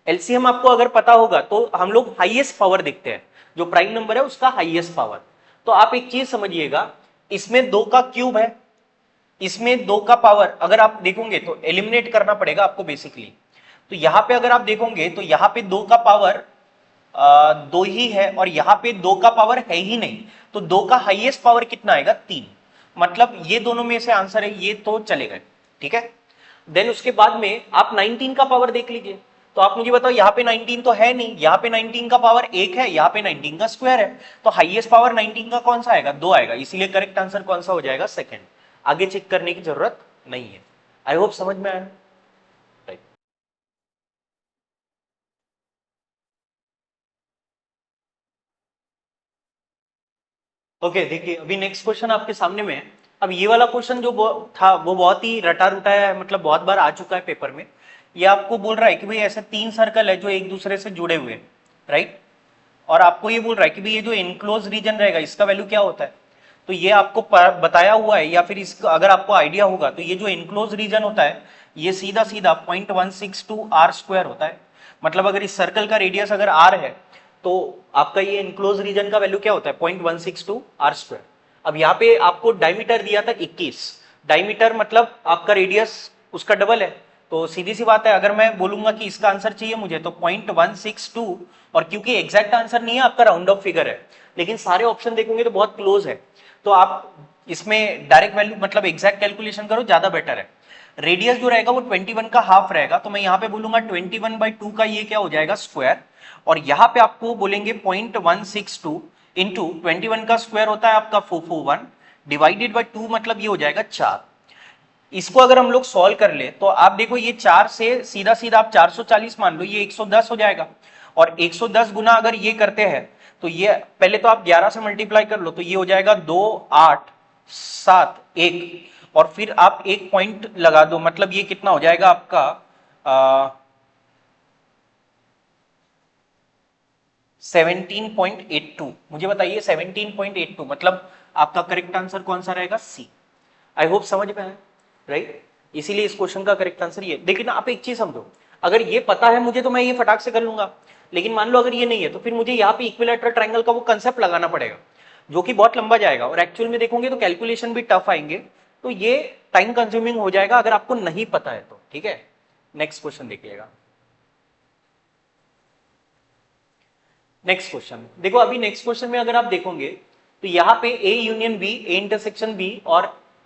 एलसीएम आपको अगर पता होगा तो हम लोग हाईएस्ट पावर देखते हैं, जो प्राइम नंबर है उसका हाईएस्ट पावर। तो आप एक चीज समझिएगा, इसमें 2 का क्यूब है, इसमें 2 का पावर अगर आप देखोगे तो एलिमिनेट करना पड़ेगा आपको बेसिकली। तो यहां पे अगर आप देखोगे तो यहां पे 2 का पावर 2 ही है और यहां पे 2 का पावर है ही नहीं। तो 2 का हाईएस्ट पावर कितना आएगा? 3। मतलब ये दोनों में से आंसर है, ये तो चले गए, ठीक है। देन उसके बाद में आप 19 का पावर देख लीजिए। तो आप मुझे बताओ, यहाँ पे 19 तो है नहीं, यहाँ पे 19 का पावर 1 है, यहाँ पे 19 का स्क्वायर है। तो हाईएस्ट पावर 19 का कौन सा आएगा? 2 आएगा। इसीलिए करेक्ट आंसर कौन सा हो जाएगा? सेकंड। आगे चेक करने की जरूरत नहीं है। आई होप समझ में आया। ओके, देखिए अभी नेक्स्ट क्वेश्चन आपके सामने में है। अब ये वाला क्वेश्चन जो था वो बहुत ही रटा रुटा है, मतलब बहुत बार आ चुका है पेपर में। ये आपको बोल रहा है कि भाई ऐसे 3 सर्कल है जो एक दूसरे से जुड़े हुए हैं, राइट। और आपको ये बोल रहा है कि भाई ये जो इनक्लोज रीजन रहेगा इसका वैल्यू क्या होता है। तो ये आपको बताया हुआ है, या फिर इसका अगर आपको आइडिया होगा तो ये जो इनक्लोज रीजन होता है ये सीधा सीधा 0.162 आर स्क्वायर होता है। मतलब अगर इस सर्कल का रेडियस अगर आर है तो आपका ये इनक्लोज रीजन का वैल्यू क्या होता है? 0.162 आर स्क्वायर। अब यहाँ पे आपको डायमीटर दिया था 21। डायमीटर मतलब आपका रेडियस उसका डबल है। तो सीधी सी बात है, अगर मैं बोलूंगा कि इसका आंसर चाहिए मुझे तो 0.162, और क्योंकि एग्जैक्ट आंसर नहीं है आपका राउंड ऑफ फिगर है, लेकिन सारे ऑप्शन देखोगे तो बहुत क्लोज है। तो आप इसमें डायरेक्ट वैल्यू मतलब एग्जैक्ट कैलकुलेशन करो, ज्यादा बेटर है। रेडियस जो रहेगा वो 21 का हाफ रहेगा, तो मैं यहाँ पे बोलूंगा 21/2 का ये क्या हो जाएगा? स्क्वायर। और यहाँ पे आपको बोलेंगे 0.162 इंटू 21 का स्क्वायर होता है आपका 441 डिवाइडेड बाय 2, मतलब ये हो जाएगा 4। इसको अगर हम लोग सॉल्व कर ले तो आप देखो ये 4 से सीधा सीधा आप 440 मान लो, ये 110 हो जाएगा। और 110 गुना अगर ये करते हैं तो ये पहले तो आप 11 से मल्टीप्लाई कर लो, तो ये हो जाएगा 2 8 7 1 और फिर आप एक पॉइंट लगा दो, मतलब ये कितना हो जाएगा आपका 17.82। मुझे बताइए 17.82 मतलब आपका करेक्ट आंसर कौन सा रहेगा? सी। आई होप समझ में आए, राइट? इसीलिए इस क्वेश्चन का करेक्ट आंसर ये। लेकिन आप एक चीज समझो, अगर ये पता है मुझे तो मैं ये फटाक से कर लूंगा, लेकिन मान लो अगर ये नहीं है तो फिर मुझे यहाँ पे इक्विलैटरल ट्रायंगल का वो कंसेप्ट लगाना पड़ेगा, जो कि बहुत लंबा जाएगा और एक्चुअल में देखोगे तो कैलकुलेशन भी टफ आएंगे, तो ये टाइम कंज्यूमिंग हो जाएगा अगर आपको नहीं पता है तो। ठीक है, नेक्स्ट क्वेश्चन देखिएगा। नेक्स्ट क्वेश्चन देखो, अभी नेक्स्ट क्वेश्चन में अगर आप देखोगे तो यहाँ पे A union B, A intersection B और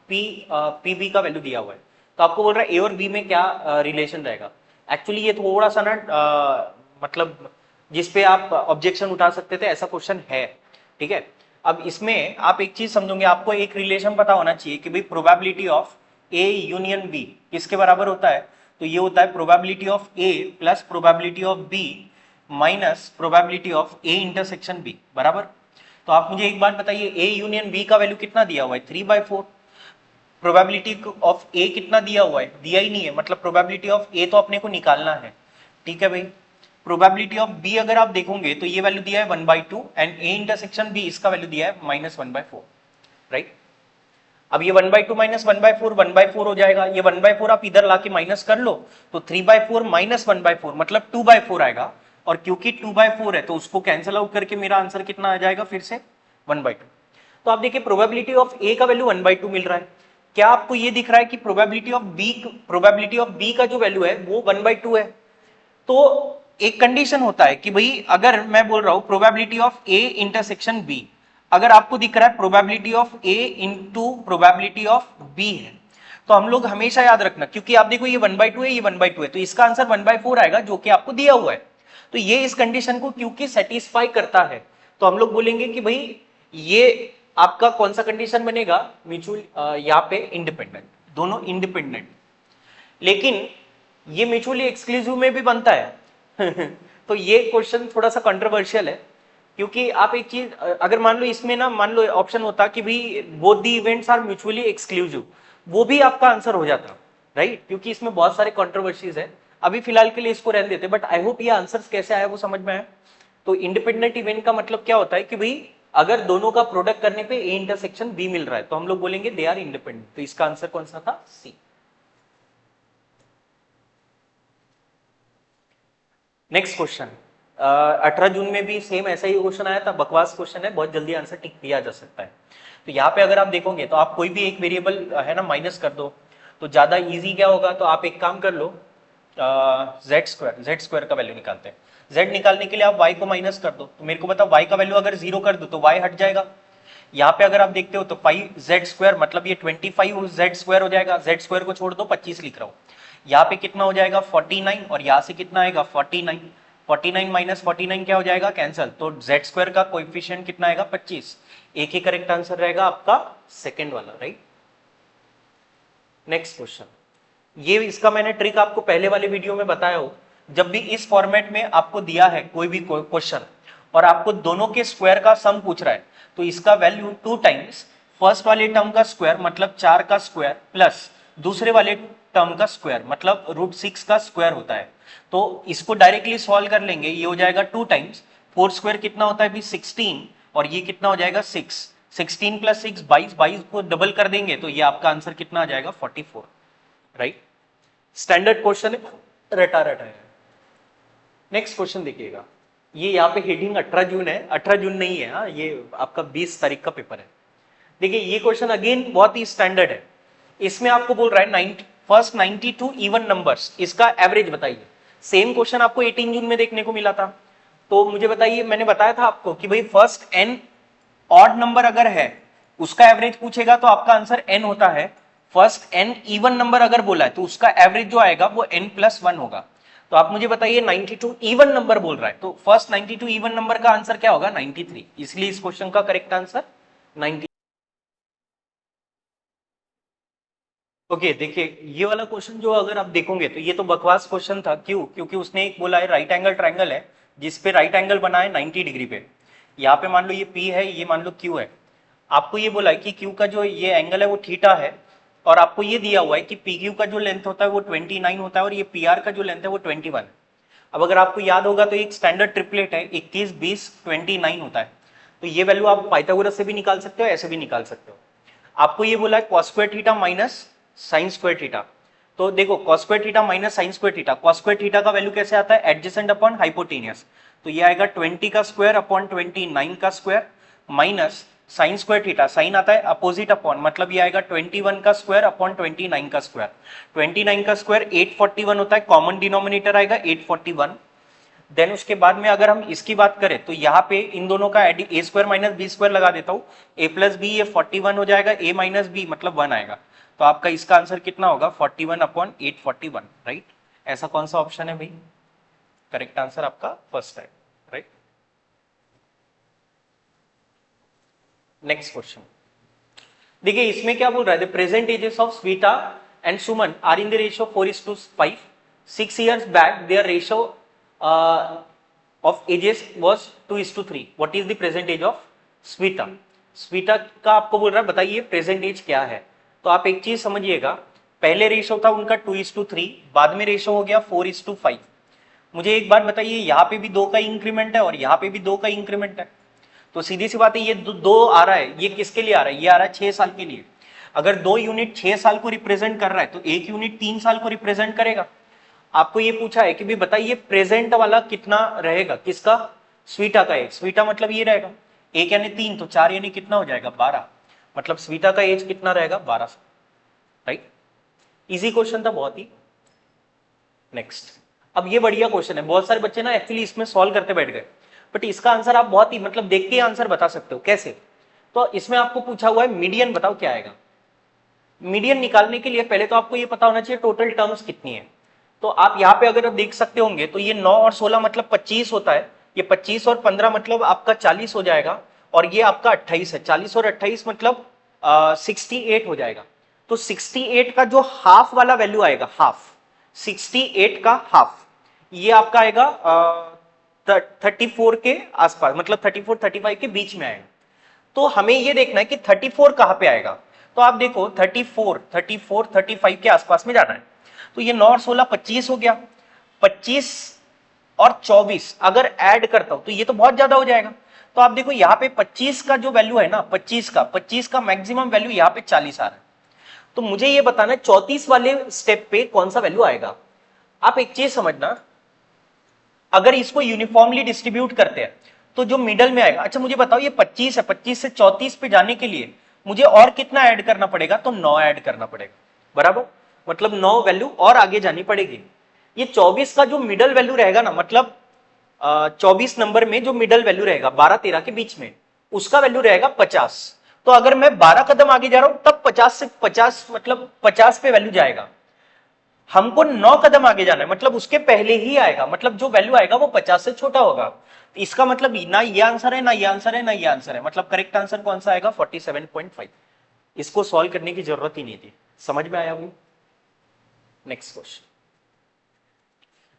पी पी बी का वैल्यू दिया हुआ है। तो आपको बोल रहा है ए और बी में क्या रिलेशन रहेगा। एक्चुअली ये थोड़ा सा ना मतलब जिसपे आप ऑब्जेक्शन उठा सकते थे, ऐसा क्वेश्चन है। ठीक है, अब इसमें आप एक चीज समझोगे, आपको एक रिलेशन पता होना चाहिए कि भाई probability of A union B किसके बराबर होता है। तो ये होता है probability of A plus probability of B minus probability of A intersection B, बराबर। तो आप मुझे एक बात बताइए, ए यूनियन बी का वैल्यू कितना दिया हुआ है? 3/4। प्रोबेबिलिटी ऑफ ए कितना दिया हुआ है? दिया ही नहीं है, मतलब प्रोबेबिलिटी ऑफ ए तो अपने को निकालना है। ठीक है भाई, प्रोबेबिलिटी ऑफ बी अगर आप देखोगे तो ये वैल्यू दिया है 1/2 एंड ए इंटरसेक्शन बी इसका वैल्यू दिया है -1/4, राइट। अब ये 1/2 माइनस 1/4 1/4 हो जाएगा, ये 1/4 आप इधर लाके माइनस कर लो तो 3/4 माइनस 1/4 मतलब 2/4 आएगा, और क्योंकि 2/4 है तो उसको कैंसिल आउट करके मेरा आंसर कितना आ जाएगा? फिर से 1/2। तो आप देखिए प्रोबेबिलिटी ऑफ ए का वैल्यू 1/2 मिल रहा है। क्या आपको ये दिख रहा है कि प्रोबेबिलिटी ऑफ बी का जो वैल्यू है वो 1/2 है? तो एक कंडीशन होता है कि भाई अगर मैं बोल रहा हूं probability of A intersection B, अगर आपको दिख रहा है probability of A into probability of B है, तो हम लोग हमेशा याद रखना, क्योंकि आप देखो ये 1/2 है, ये 1/2 है, तो इसका आंसर 1/4 आएगा जो कि आपको दिया हुआ है। तो ये इस कंडीशन को क्योंकि सेटिस्फाई करता है, तो हम लोग बोलेंगे कि भाई ये आपका कौन सा कंडीशन बनेगा? म्यूचुअल यहाँ पे इंडिपेंडेंट, दोनों इंडिपेंडेंट। लेकिन ये म्यूचुअली एक्सक्लूसिव में भी बनता है तो ये क्वेश्चन थोड़ा सा कंट्रोवर्शियल है, क्योंकि आप एक चीज अगर मान लो इसमें ना, मान लो ऑप्शन होता कि भाई both the events are mutually exclusive, वो भी आपका आंसर हो जाता, राइट, क्योंकि इसमें बहुत सारे कंट्रोवर्सीज है। अभी फिलहाल के लिए इसको रहने देते, बट आई होप ये आंसर्स कैसे आया वो समझ में आया। तो इंडिपेंडेंट इवेंट का मतलब क्या होता है कि भाई अगर दोनों का प्रोडक्ट करने पे ए इंटरसेक्शन बी मिल रहा है तो हम लोग बोलेंगे दे आर इंडिपेंडेंट। तो इसका आंसर कौन सा था? सी। नेक्स्ट क्वेश्चन 18 जून में भी सेम ऐसा ही क्वेश्चन आया था, बकवास क्वेश्चन है, बहुत जल्दी आंसर टिक दिया जा सकता है। तो यहाँ पे अगर आप देखोगे तो आप कोई भी एक वेरिएबल है ना माइनस कर दो तो ज्यादा इजी क्या होगा, तो आप एक काम कर लो z² का वैल्यू निकालते हैं। z निकालने के लिए आप y को माइनस कर दो, तो मेरे को बताओ y का वैल्यू अगर 0 कर दो तो y हट जाएगा। यहाँ पे अगर आप देखते हो तो 5z² मतलब ये 25z² हो जाएगा, z² को छोड़ दो 25 लिख रहा हूँ। यहाँ पे कितना हो जाएगा? 49, और यहाँ से कितना आएगा? 49। 49 माइनस 49 क्या हो जाएगा? कैंसल। तो z² का कोएफिशिएंट कितना आएगा? 25। एक ही करेक्ट आंसर रहेगा आपका सेकंड वाला, राइट। नेक्स्ट क्वेश्चन, ये इसका मैंने ट्रिक आपको पहले वाले वीडियो में बताया हो। जब भी इस फॉर्मेट में आपको दिया है कोई भी क्वेश्चन और आपको दोनों के स्क्वायर का सम पूछ रहा है, तो इसका वैल्यू 2 टाइम्स फर्स्ट वाले टर्म का स्क्वायर मतलब 4 का स्क्वायर प्लस दूसरे वाले टर्म का स्क्वायर मतलब √6 का स्क्वायर होता है। तो इसको डायरेक्टली सॉल्व कर लेंगे, ये हो जाएगा 2 टाइम्स 4 स्क्वायर कितना होता है? 16, और ये कितना हो जाएगा? 6। 16 प्लस 6 22, 22 को डबल कर देंगे तो ये आपका आंसर कितना आ जाएगा? 44, राइट। स्टैंडर्ड क्वेश्चन है, रटा रटा है। नेक्स्ट क्वेश्चन देखिएगा, ये यहाँ पे हेडिंग 18 जून है, 18 जून नहीं है, हाँ, ये आपका 20 तारीख का पेपर है। देखिए ये क्वेश्चन अगेन बहुत ही स्टैंडर्ड है। इसमें आपको बोल रहा है फर्स्ट 92 इवन नंबर्स, इसका एवरेज बताइए। सेम क्वेश्चन आपको 18 जून में देखने को मिला था। तो मुझे बताइए, मैंने बताया था आपको कि भाई फर्स्ट n ऑड नंबर अगर है उसका एवरेज पूछेगा तो आपका आंसर n होता है। फर्स्ट n इवन नंबर अगर बोला है तो उसका एवरेज जो आएगा वो n+1 होगा। तो आप मुझे बताइए 92 इवन नंबर बोल रहा है, तो फर्स्ट 92 इवन नंबर का आंसर क्या होगा? 93। इसलिए इस क्वेश्चन का करेक्ट आंसर 90। ओके देखिए ये वाला क्वेश्चन जो अगर आप देखोगे तो ये तो बकवास क्वेश्चन था। क्यों? क्योंकि उसने एक बोला है राइट एंगल ट्रायंगल है जिसपे राइट एंगल बना है 90 डिग्री पे। यहाँ पे मान लो ये P है, ये मान लो Q है, आपको ये बोला है कि क्यू का जो ये एंगल है वो थीटा है, और आपको ये दिया हुआ है कि पी क्यू का जो लेंथ होता है वो 29 होता है और ये पी आर का जो लेंथ है वो 21। अब अगर आपको याद होगा तो एक स्टैंडर्ड ट्रिपलेट है 21, 20, 29 होता है। तो ये वैल्यू आप पाइथागोरस से भी निकाल सकते हो, ऐसे भी निकाल सकते हो। आपको ये बोला है cos square theta minus sine square theta. तो देखो cos square theta minus sine square theta, cos square theta का वैल्यू कैसे आता है, एडजेसेंट अपॉन हाइपोटेनियस। तो ये आएगा 20 का स्क्वायर अपॉन 29 का square minus sine square theta, sine आता है अपोजिट अपॉन, मतलब ये आएगा 21 का स्क्वायर अपॉन 29 का स्क्वायर। 29 का स्क्वायर 841 होता है, कॉमन डिनोमिनेटर आएगा 841। देन उसके बाद में अगर हम इसकी बात करें तो यहाँ पे इन दोनों का ए स्क्वायर माइनस बी स्क्वायर लगा देता हूँ, ए प्लस बी ये 41 हो जाएगा, ए माइनस बी मतलब 1 आएगा। तो आपका इसका आंसर कितना होगा 41 अपॉन 841, राइट। ऐसा कौन सा ऑप्शन है भाई, करेक्ट आंसर आपका फर्स्ट है, राइट। नेक्स्ट क्वेश्चन देखिए, इसमें क्या बोल रहा है, the present ages of Sweta and Suman are in the ratio 4:5। 6 years back their ratio of ages was 2:3। what is the present age of स्वीटा। स्वीटा का आपको बोल रहा है बताइए प्रेजेंट एज क्या है। तो आप एक चीज समझिएगा, पहले रेशो था उनका 2:3, बाद में रेशो हो गया 4:5। मुझे एक बात बताइए, यहाँ पे भी 2 का इंक्रीमेंट है और यहाँ पे भी 2 का इंक्रीमेंट है, तो सीधी सी बात है ये 2 आ रहा है, ये किसके लिए आ रहा है, ये आ रहा है 6 साल के लिए। अगर 2 यूनिट 6 साल को रिप्रेजेंट कर रहा है तो 1 यूनिट 3 साल को रिप्रेजेंट करेगा। आपको ये पूछा है कि भी बताइए प्रेजेंट वाला कितना रहेगा, किसका, स्वीटा का एज। स्वीटा मतलब ये रहेगा 1 यानी 3, तो 4 यानी कितना हो जाएगा 12, मतलब स्वीटा का एज कितना रहेगा 12 साल, राइट। इजी क्वेश्चन था बहुत ही। नेक्स्ट, अब ये बढ़िया क्वेश्चन है, बहुत सारे बच्चे ना एक्चुअली इसमें सॉल्व करते बैठ गए, बट इसका आंसर आप बहुत ही मतलब देख के आंसर बता सकते हो। कैसे, तो इसमें आपको पूछा हुआ है मीडियन बताओ क्या आएगा। मीडियन निकालने के लिए पहले तो आपको ये पता होना चाहिए टोटल टर्म्स कितनी है। तो आप यहाँ पे अगर देख सकते होंगे तो ये 9 और 16 मतलब 25 होता है, ये 25 और 15 मतलब आपका 40 हो जाएगा, और ये आपका 28 है, 40 और 28 मतलब 68 हो जाएगा। तो 68 का जो हाफ वाला वैल्यू आएगा, हाफ 68 का हाफ, ये आपका आएगा 34 के आसपास, मतलब 34 35 के बीच में आएगा। तो हमें ये देखना है कि 34 कहां पे आएगा। तो आप देखो 34 35 के आसपास में जाना है। तो ये 9 और 16 25 हो गया, 25 और 24 अगर ऐड करता हूं तो ये तो बहुत ज्यादा हो जाएगा। तो आप देखो यहाँ पे 25 का जो वैल्यू है ना, 25 का मैक्सिमम वैल्यू यहाँ पे 40 आ रहा है। तो मुझे ये बताना है 34 वाले स्टेप पे कौन सा वैल्यू आएगा। आप एक चीज समझना, अगर इसको यूनिफॉर्मली डिस्ट्रीब्यूट करते हैं तो जो मिडल में आएगा, अच्छा मुझे बताओ ये 25 है, 25 से 34 पे जाने के लिए मुझे और कितना ऐड करना पड़ेगा, तो 9 ऐड करना पड़ेगा, बराबर, मतलब 9 वैल्यू और आगे जानी पड़ेगी। ये 24 का जो मिडल वैल्यू रहेगा ना, मतलब 24 नंबर में जो मिडल वैल्यू रहेगा 12-13 के बीच में, उसका वैल्यू रहेगा 50। तो अगर मैं 12 कदम आगे जा रहा हूं तब 50 से 50 मतलब 50 पे वैल्यू जाएगा। हमको 9 कदम आगे जाना है, मतलब उसके पहले ही आएगा, मतलब जो वैल्यू आएगा वो 50 से छोटा होगा। इसका मतलब ना ये आंसर है, ना ये आंसर है, ना ये आंसर है, मतलब करेक्ट आंसर कौन सा आएगा 47.5। इसको सॉल्व करने की जरूरत ही नहीं थी। समझ में आया वो। नेक्स्ट क्वेश्चन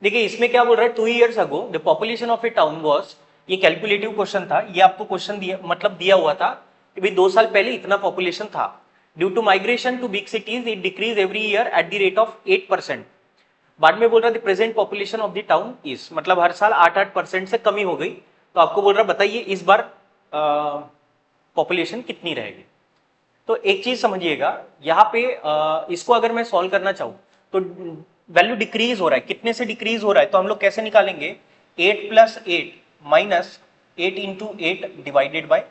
देखिए, इसमें क्या बोल रहा है, 2 years ago the population of A town was, ये कैलकुलेटिव क्वेश्चन था, ये आपको क्वेश्चन दिया मतलब दिया हुआ था कि भाई 2 साल पहले इतना पॉपुलेशन था। Due to migration to big cities it decreases every year at the rate of 8%। बाद में बोल रहा है present population of the town is, मतलब हर साल 8% से कमी हो गई। तो आपको बोल रहा है बताइए इस बार पॉपुलेशन कितनी रहेगी। तो एक चीज समझिएगा, यहाँ पे इसको अगर मैं सॉल्व करना चाहूँ तो वैल्यू डिक्रीज हो रहा है, कितने से डिक्रीज हो रहा है, तो हम लोग कैसे निकालेंगे, 8 + 8 minus 8 × 8 divided by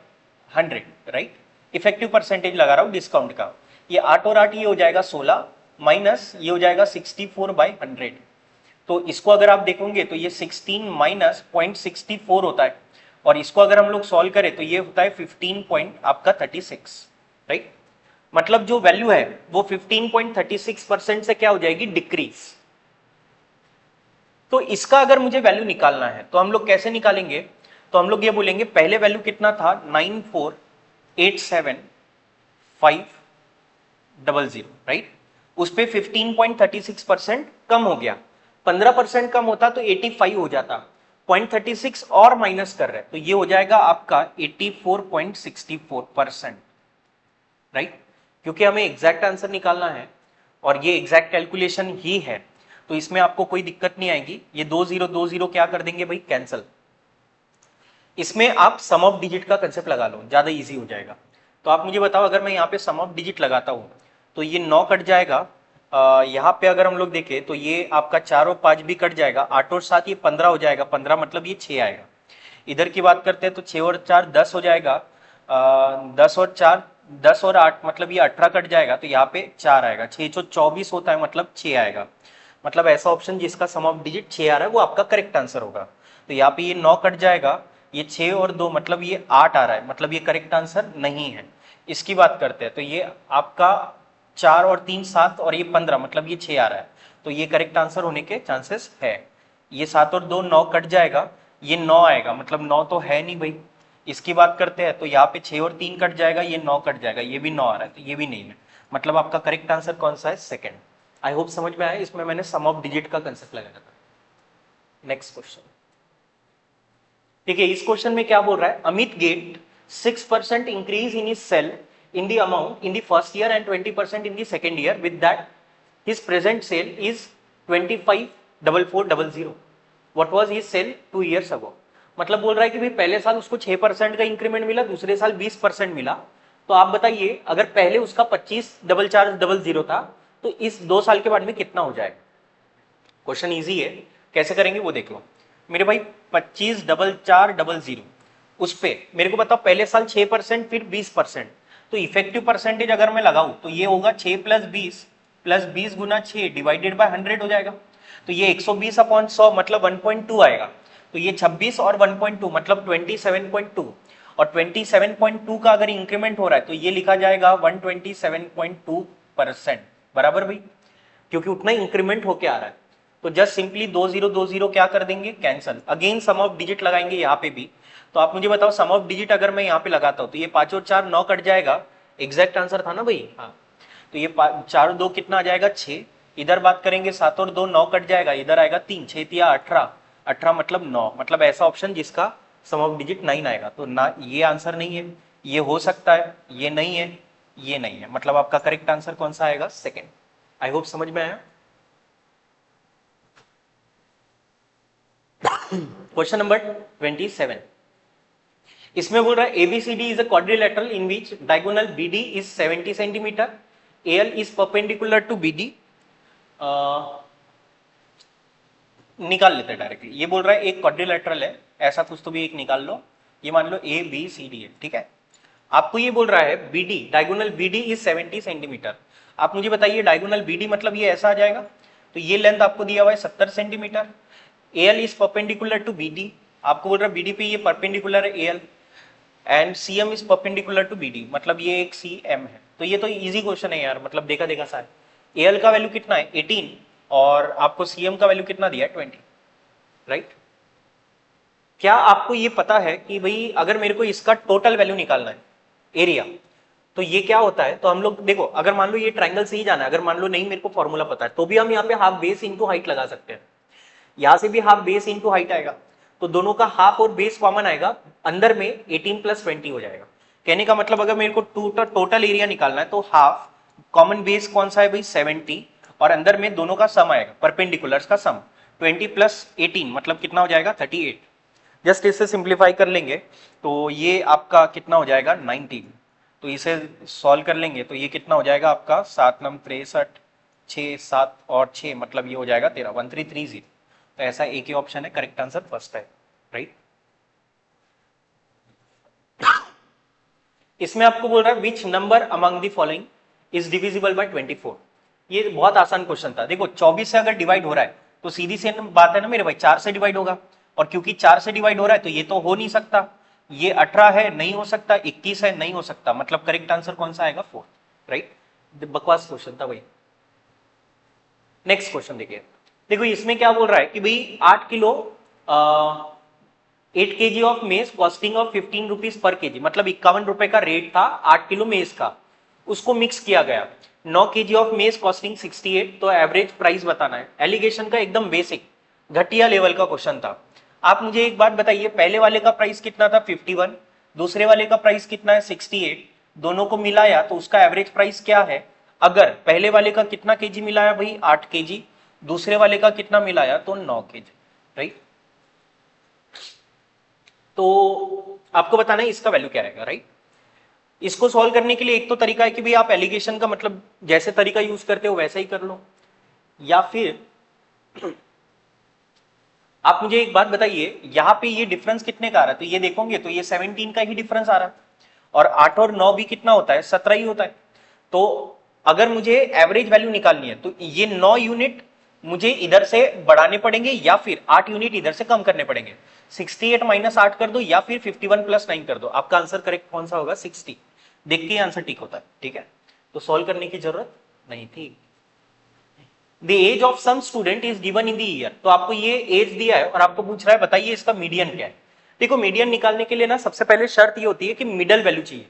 100, right. Effective percentage लगा रहा हूं डिस्काउंट का। ये 8 और 8 ये हो जाएगा 16 माइनस ये हो जाएगा 64/100। तो इसको अगर आप देखोगे तो ये 16 माइनस 0.64 होता है, और इसको अगर हम लोग सॉल्व करें तो ये होता है 15.36, राइट। मतलब जो वैल्यू है वो 15.36% से क्या हो जाएगी, डिक्रीज। तो इसका अगर मुझे वैल्यू निकालना है तो हम लोग कैसे निकालेंगे, तो हम लोग ये बोलेंगे पहले वैल्यू कितना था 94,875,000, राइट। उस पे 15.36% कम हो गया, 15% कम होता तो 85 हो जाता, 0.36 और माइनस कर रहे हैं तो ये हो जाएगा आपका 84.64%। राइट, क्योंकि हमें एग्जैक्ट आंसर निकालना है और ये एग्जैक्ट कैलकुलेशन ही है, तो इसमें आपको कोई दिक्कत नहीं आएगी। ये 2 0 क्या कर देंगे भाई, कैंसल। इसमें आप सम ऑफ डिजिट का कंसेप्ट लगा लो, ज्यादा इजी हो जाएगा। तो आप मुझे बताओ, अगर मैं यहाँ पे सम ऑफ डिजिट लगाता हूँ तो ये 9 कट जाएगा, यहाँ पे अगर हम लोग देखें तो ये आपका 4 और 5 भी कट जाएगा, 8 और 7 ये 15 हो जाएगा, 15 मतलब ये 6 आएगा। इधर की बात करते हैं तो 6 और 4 10 हो जाएगा, 10 और 8 मतलब ये 18 कट जाएगा, तो यहाँ पे 4 आएगा, 6 जो 24 होता है मतलब 6 आएगा। मतलब ऐसा ऑप्शन जिसका सम ऑफ डिजिट 6 आ रहा है वो आपका करेक्ट आंसर होगा। तो यहाँ पे ये 9 कट जाएगा, ये 6 और 2 मतलब ये 8 आ रहा है, मतलब ये करेक्ट आंसर नहीं है। इसकी बात करते हैं तो ये आपका 4 और 3 7 और ये 15 मतलब ये 6 आ रहा है, तो ये करेक्ट आंसर होने के चांसेस है। ये 7 और 2 9 कट जाएगा, ये 9 आएगा, मतलब 9 तो है नहीं भाई। इसकी बात करते हैं तो यहाँ पे 6 और 3 कट जाएगा, ये 9 कट जाएगा, ये भी 9 आ रहा है, तो ये भी नहीं है। मतलब आपका करेक्ट आंसर कौन सा है, सेकंड। आई होप समझ में आया, इसमें मैंने सम ऑफ डिजिट का कंसेप्ट लगाया था। नेक्स्ट क्वेश्चन, ठीक है। इस क्वेश्चन में क्या बोल रहा है, Amit get 6% increase in his sale in the amount in the first year and 20% in the second year, with that his present sale is 25,440. what was his sale 2 years ago? मतलब बोल रहा है कि भाई पहले साल उसको 6% का इंक्रीमेंट मिला, दूसरे साल 20% मिला, तो आप बताइए अगर पहले उसका 25,440 था तो इस 2 साल के बाद में कितना हो जाएगा। क्वेश्चन इजी है, कैसे करेंगे वो देख लो मेरे भाई। 25,440 उस पे मेरे को बताओ पहले साल 6% फिर 20%, तो इफेक्टिव परसेंटेज अगर मैं लगाऊं तो ये होगा 6 प्लस 20 गुना 6 डिवाइडेड बाय 100 हो जाएगा, तो ये 120 अपॉन 100 मतलब 1.2 आएगा। तो ये 26 और 1.2 मतलब 27.2, और 27.2 का अगर इंक्रीमेंट हो रहा है तो ये लिखा जाएगा 127.2%, बराबर भाई, क्योंकि उतना इंक्रीमेंट होके आ रहा है। तो जस्ट सिंपली 2020 क्या कर देंगे, cancel. Again sum of digit लगाएंगे यहाँ पे भी। तो आप मुझे बताओ सम ऑफ डिजिट अगर मैं यहाँ पे लगाता हूँ तो ये 5 और 4 9 कट जाएगा, एग्जैक्ट आंसर था ना भाई, हाँ। तो ये 4 और 2 कितना आ जाएगा 6, इधर बात करेंगे 7 और 2 9 कट जाएगा, इधर आएगा 3, 6 तिया 18, 18 मतलब 9, मतलब ऐसा ऑप्शन जिसका सम ऑफ डिजिट 9 आएगा। तो ना ये आंसर नहीं है, ये हो सकता है, ये नहीं है, ये नहीं है, मतलब आपका करेक्ट आंसर कौन सा आएगा, सेकेंड। आई होप समझ में आया। क्वेश्चन नंबर 27, इसमें बोल रहा है ABCD is a quadrilateral in which diagonal BD is 70 centimetre, AL is perpendicular to BD। निकाल लेते हैं डायरेक्टली। ये बोल रहा है एक क्वाड्रिलेटरल है, ऐसा कुछ तो भी एक निकाल लो, ये मान लो ABCD है, ठीक है। आपको ये बोल रहा है BD diagonal BD is 70 centimetre. आप मुझे बताइए डायगोनल BD मतलब ये ऐसा आ जाएगा, तो ये लेंथ आपको दिया हुआ है 70 centimetre. AL is perpendicular to BD, आपको बोल रहा है BD पे ये परपेंडिकुलर है AL, and CM is perpendicular to BD, मतलब ये एक CM है। तो ये तो इजी क्वेश्चन है यार, मतलब देखा देखा सा है। AL का वैल्यू कितना है 18 और आपको CM का वैल्यू कितना दिया है 20, राइट। क्या आपको ये पता है कि भाई अगर मेरे को इसका टोटल वैल्यू निकालना है एरिया, तो ये क्या होता है, तो हम लोग देखो अगर मान लो ये ट्राइंगल से ही जाना है, अगर मान लो नहीं मेरे को फॉर्मूला पता है तो भी हम यहाँ पे हाफ बेस इंटू हाइट लगा सकते हैं, यहां से भी हाफ बेस इंटू हाइट आएगा, तो दोनों का हाफ और बेस कॉमन आएगा, अंदर में 18 प्लस 20 हो जाएगा। कहने का मतलब अगर मेरे को टोटल एरिया निकालना है तो हाफ कॉमन बेस कौन सा है भाई 70, और अंदर में दोनों का सम आएगा, परपेंडिकुलर्स का सम 20 प्लस 18 मतलब कितना हो जाएगा 38। जस्ट इसे सिंप्लीफाई कर लेंगे तो ये आपका कितना हो जाएगा 19, तो इसे सॉल्व कर लेंगे तो ये कितना हो जाएगा आपका 7 नम 63, 6 7 और 6 मतलब ये हो जाएगा 13, 1330। तो ऐसा एक ही ऑप्शन है, करेक्ट आंसर फर्स्ट है, राइट। इसमें आपको बोल रहा है which number among the following is divisible by 24। ये बहुत आसान क्वेश्चन था। देखो 24 से अगर डिवाइड हो रहा है तो सीधी सी बात है ना मेरे भाई 4 से डिवाइड होगा, और क्योंकि 4 से डिवाइड हो रहा है तो ये तो हो नहीं सकता, ये 18 है नहीं हो सकता, 21 है नहीं हो सकता, मतलब करेक्ट आंसर कौन सा आएगा 4, राइट। बकवास क्वेश्चन था भाई। नेक्स्ट क्वेश्चन देखिए, देखो इसमें क्या बोल रहा है कि भाई 8 किलो 8 kg ऑफ मेज costing of 15 rupees per KG, मतलब 51 रुपए का रेट था 8 किलो मेज का, उसको मिक्स किया गया। 9 kg ऑफ मेज कॉस्टिंग 68, तो एवरेज प्राइस बताना है। एलिगेशन का एकदम बेसिक घटिया लेवल का क्वेश्चन था। आप मुझे एक बात बताइए, पहले वाले का प्राइस कितना था 51, दूसरे वाले का प्राइस कितना है 68, दोनों को मिलाया तो उसका एवरेज प्राइस क्या है। अगर पहले वाले का कितना केजी मिलाया भाई 8 केजी, दूसरे वाले का कितना मिलाया तो 9 केजी, राइट। तो आपको बताना है इसका वैल्यू क्या रहेगा, राइट। इसको सॉल्व करने के लिए एक तो तरीका है कि भाई आप एलिगेशन का मतलब जैसे तरीका यूज करते हो वैसा ही कर लो, या फिर आप मुझे एक बात बताइए, यहां पे ये डिफरेंस कितने का आ रहा है, तो ये देखोगे तो ये 17 का ही डिफरेंस आ रहा है, और 8 और 9 भी कितना होता है 17 ही होता है। तो अगर मुझे एवरेज वैल्यू निकालनी है तो ये 9 यूनिट मुझे इधर से बढ़ाने पड़ेंगे या फिर 8 यूनिट इधर से कम करने पड़ेंगे। 68 माइनस 8 कर दो या फिर 51 प्लस 9 कर दो, आपका आंसर करेक्ट कौन सा होगा 60। देख के आंसर ठीक होता है, ठीक है। तो सॉल्व करने की जरूरत नहीं थी। The age of some student is given in the year, तो आपको ये एज दिया है और आपको पूछ रहा है बताइए इसका मीडियन क्या है। देखो मीडियन निकालने के लिए ना सबसे पहले शर्त ये होती है कि मिडल वैल्यू चाहिए।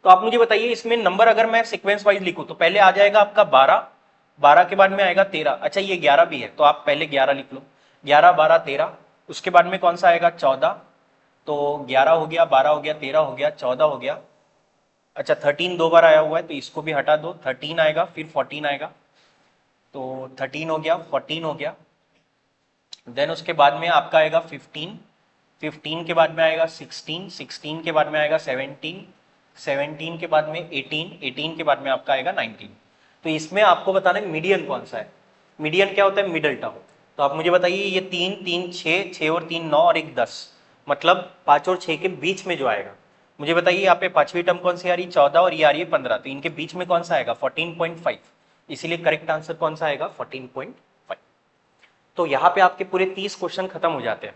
तो आप मुझे बताइए इसमें नंबर अगर मैं सीक्वेंस वाइज लिखूं तो पहले आ जाएगा आपका 12, 12 के बाद में आएगा 13, अच्छा ये 11 भी है तो आप पहले 11 लिख लो, 11 12 13, उसके बाद में कौन सा आएगा 14, तो 11 हो गया, 12 हो गया, 13 हो गया, 14 हो गया, अच्छा 13 दो बार आया हुआ है तो इसको भी हटा दो, 13 आएगा, फिर 14 आएगा, तो 13 हो गया, 14 हो गया, देन उसके बाद में आपका आएगा 15, 15 के बाद में आएगा 16, 16 के बाद में आएगा 17, 17 के बाद में 18, 18 के बाद में आपका आएगा 19। तो इसमें आपको बताना है मीडियन कौन सा है। मीडियन क्या होता है मिडिल टर्म। तो आप मुझे बताइए ये 3 3 6, 6 और 3 9 और 1 10, मतलब 5 और 6 के बीच में जो आएगा। मुझे बताइए यहाँ पे पांचवी टर्म कौन सी आ रही 14 और ये आ रही है 15, तो इनके बीच में कौन सा आएगा 14.5, इसीलिए करेक्ट आंसर कौन सा आएगा 14.5। तो यहाँ पे आपके पूरे 30 क्वेश्चन खत्म हो जाते हैं।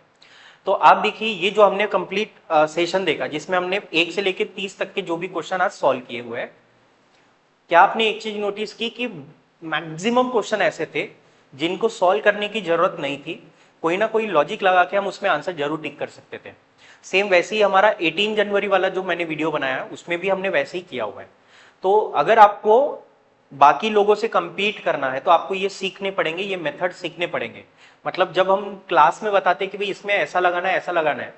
तो आप देखिए ये जो हमने कंप्लीट सेशन देखा जिसमें हमने 1 से लेकर 30 तक के जो भी क्वेश्चन आज सॉल्व किए हुए हैं, क्या आपने एक चीज नोटिस की कि मैक्सिमम क्वेश्चन ऐसे थे जिनको सॉल्व करने की जरूरत नहीं थी, कोई ना कोई लॉजिक लगा के हम उसमें आंसर जरूर टिक कर सकते थे। सेम वैसे ही हमारा 18 जनवरी वाला जो मैंने वीडियो बनाया उसमें भी हमने वैसे ही किया हुआ है। तो अगर आपको बाकी लोगों से compete करना है तो आपको ये सीखने पड़ेंगे, ये मेथड सीखने पड़ेंगे। मतलब जब हम क्लास में बताते कि भाई इसमें ऐसा लगाना है ऐसा लगाना है,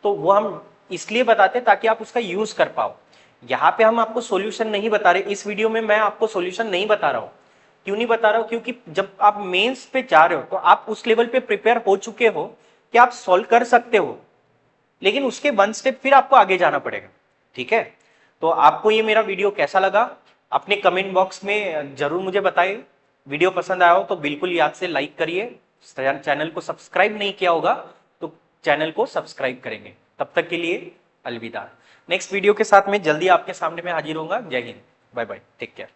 तो वो हम इसलिए बताते ताकि आप उसका यूज कर पाओ। यहाँ पे हम आपको सॉल्यूशन नहीं बता रहे, इस वीडियो में मैं आपको सॉल्यूशन नहीं बता रहा हूँ। क्यों नहीं बता रहा हूँ, क्योंकि जब आप मेंस पे जा रहे हो तो आप उस लेवल पे प्रिपेयर हो चुके हो कि आप सॉल्व कर सकते हो, लेकिन उसके 1 स्टेप फिर आपको आगे जाना पड़ेगा, ठीक है। तो आपको ये मेरा वीडियो कैसा लगा अपने कमेंट बॉक्स में जरूर मुझे बताइए। वीडियो पसंद आया हो तो बिल्कुल याद से लाइक करिए, चैनल को सब्सक्राइब नहीं किया होगा तो चैनल को सब्सक्राइब करेंगे। तब तक के लिए अलविदा। नेक्स्ट वीडियो के साथ में जल्दी आपके सामने में हाजिर होऊंगा। जय हिंद, बाय बाय, टेक केयर।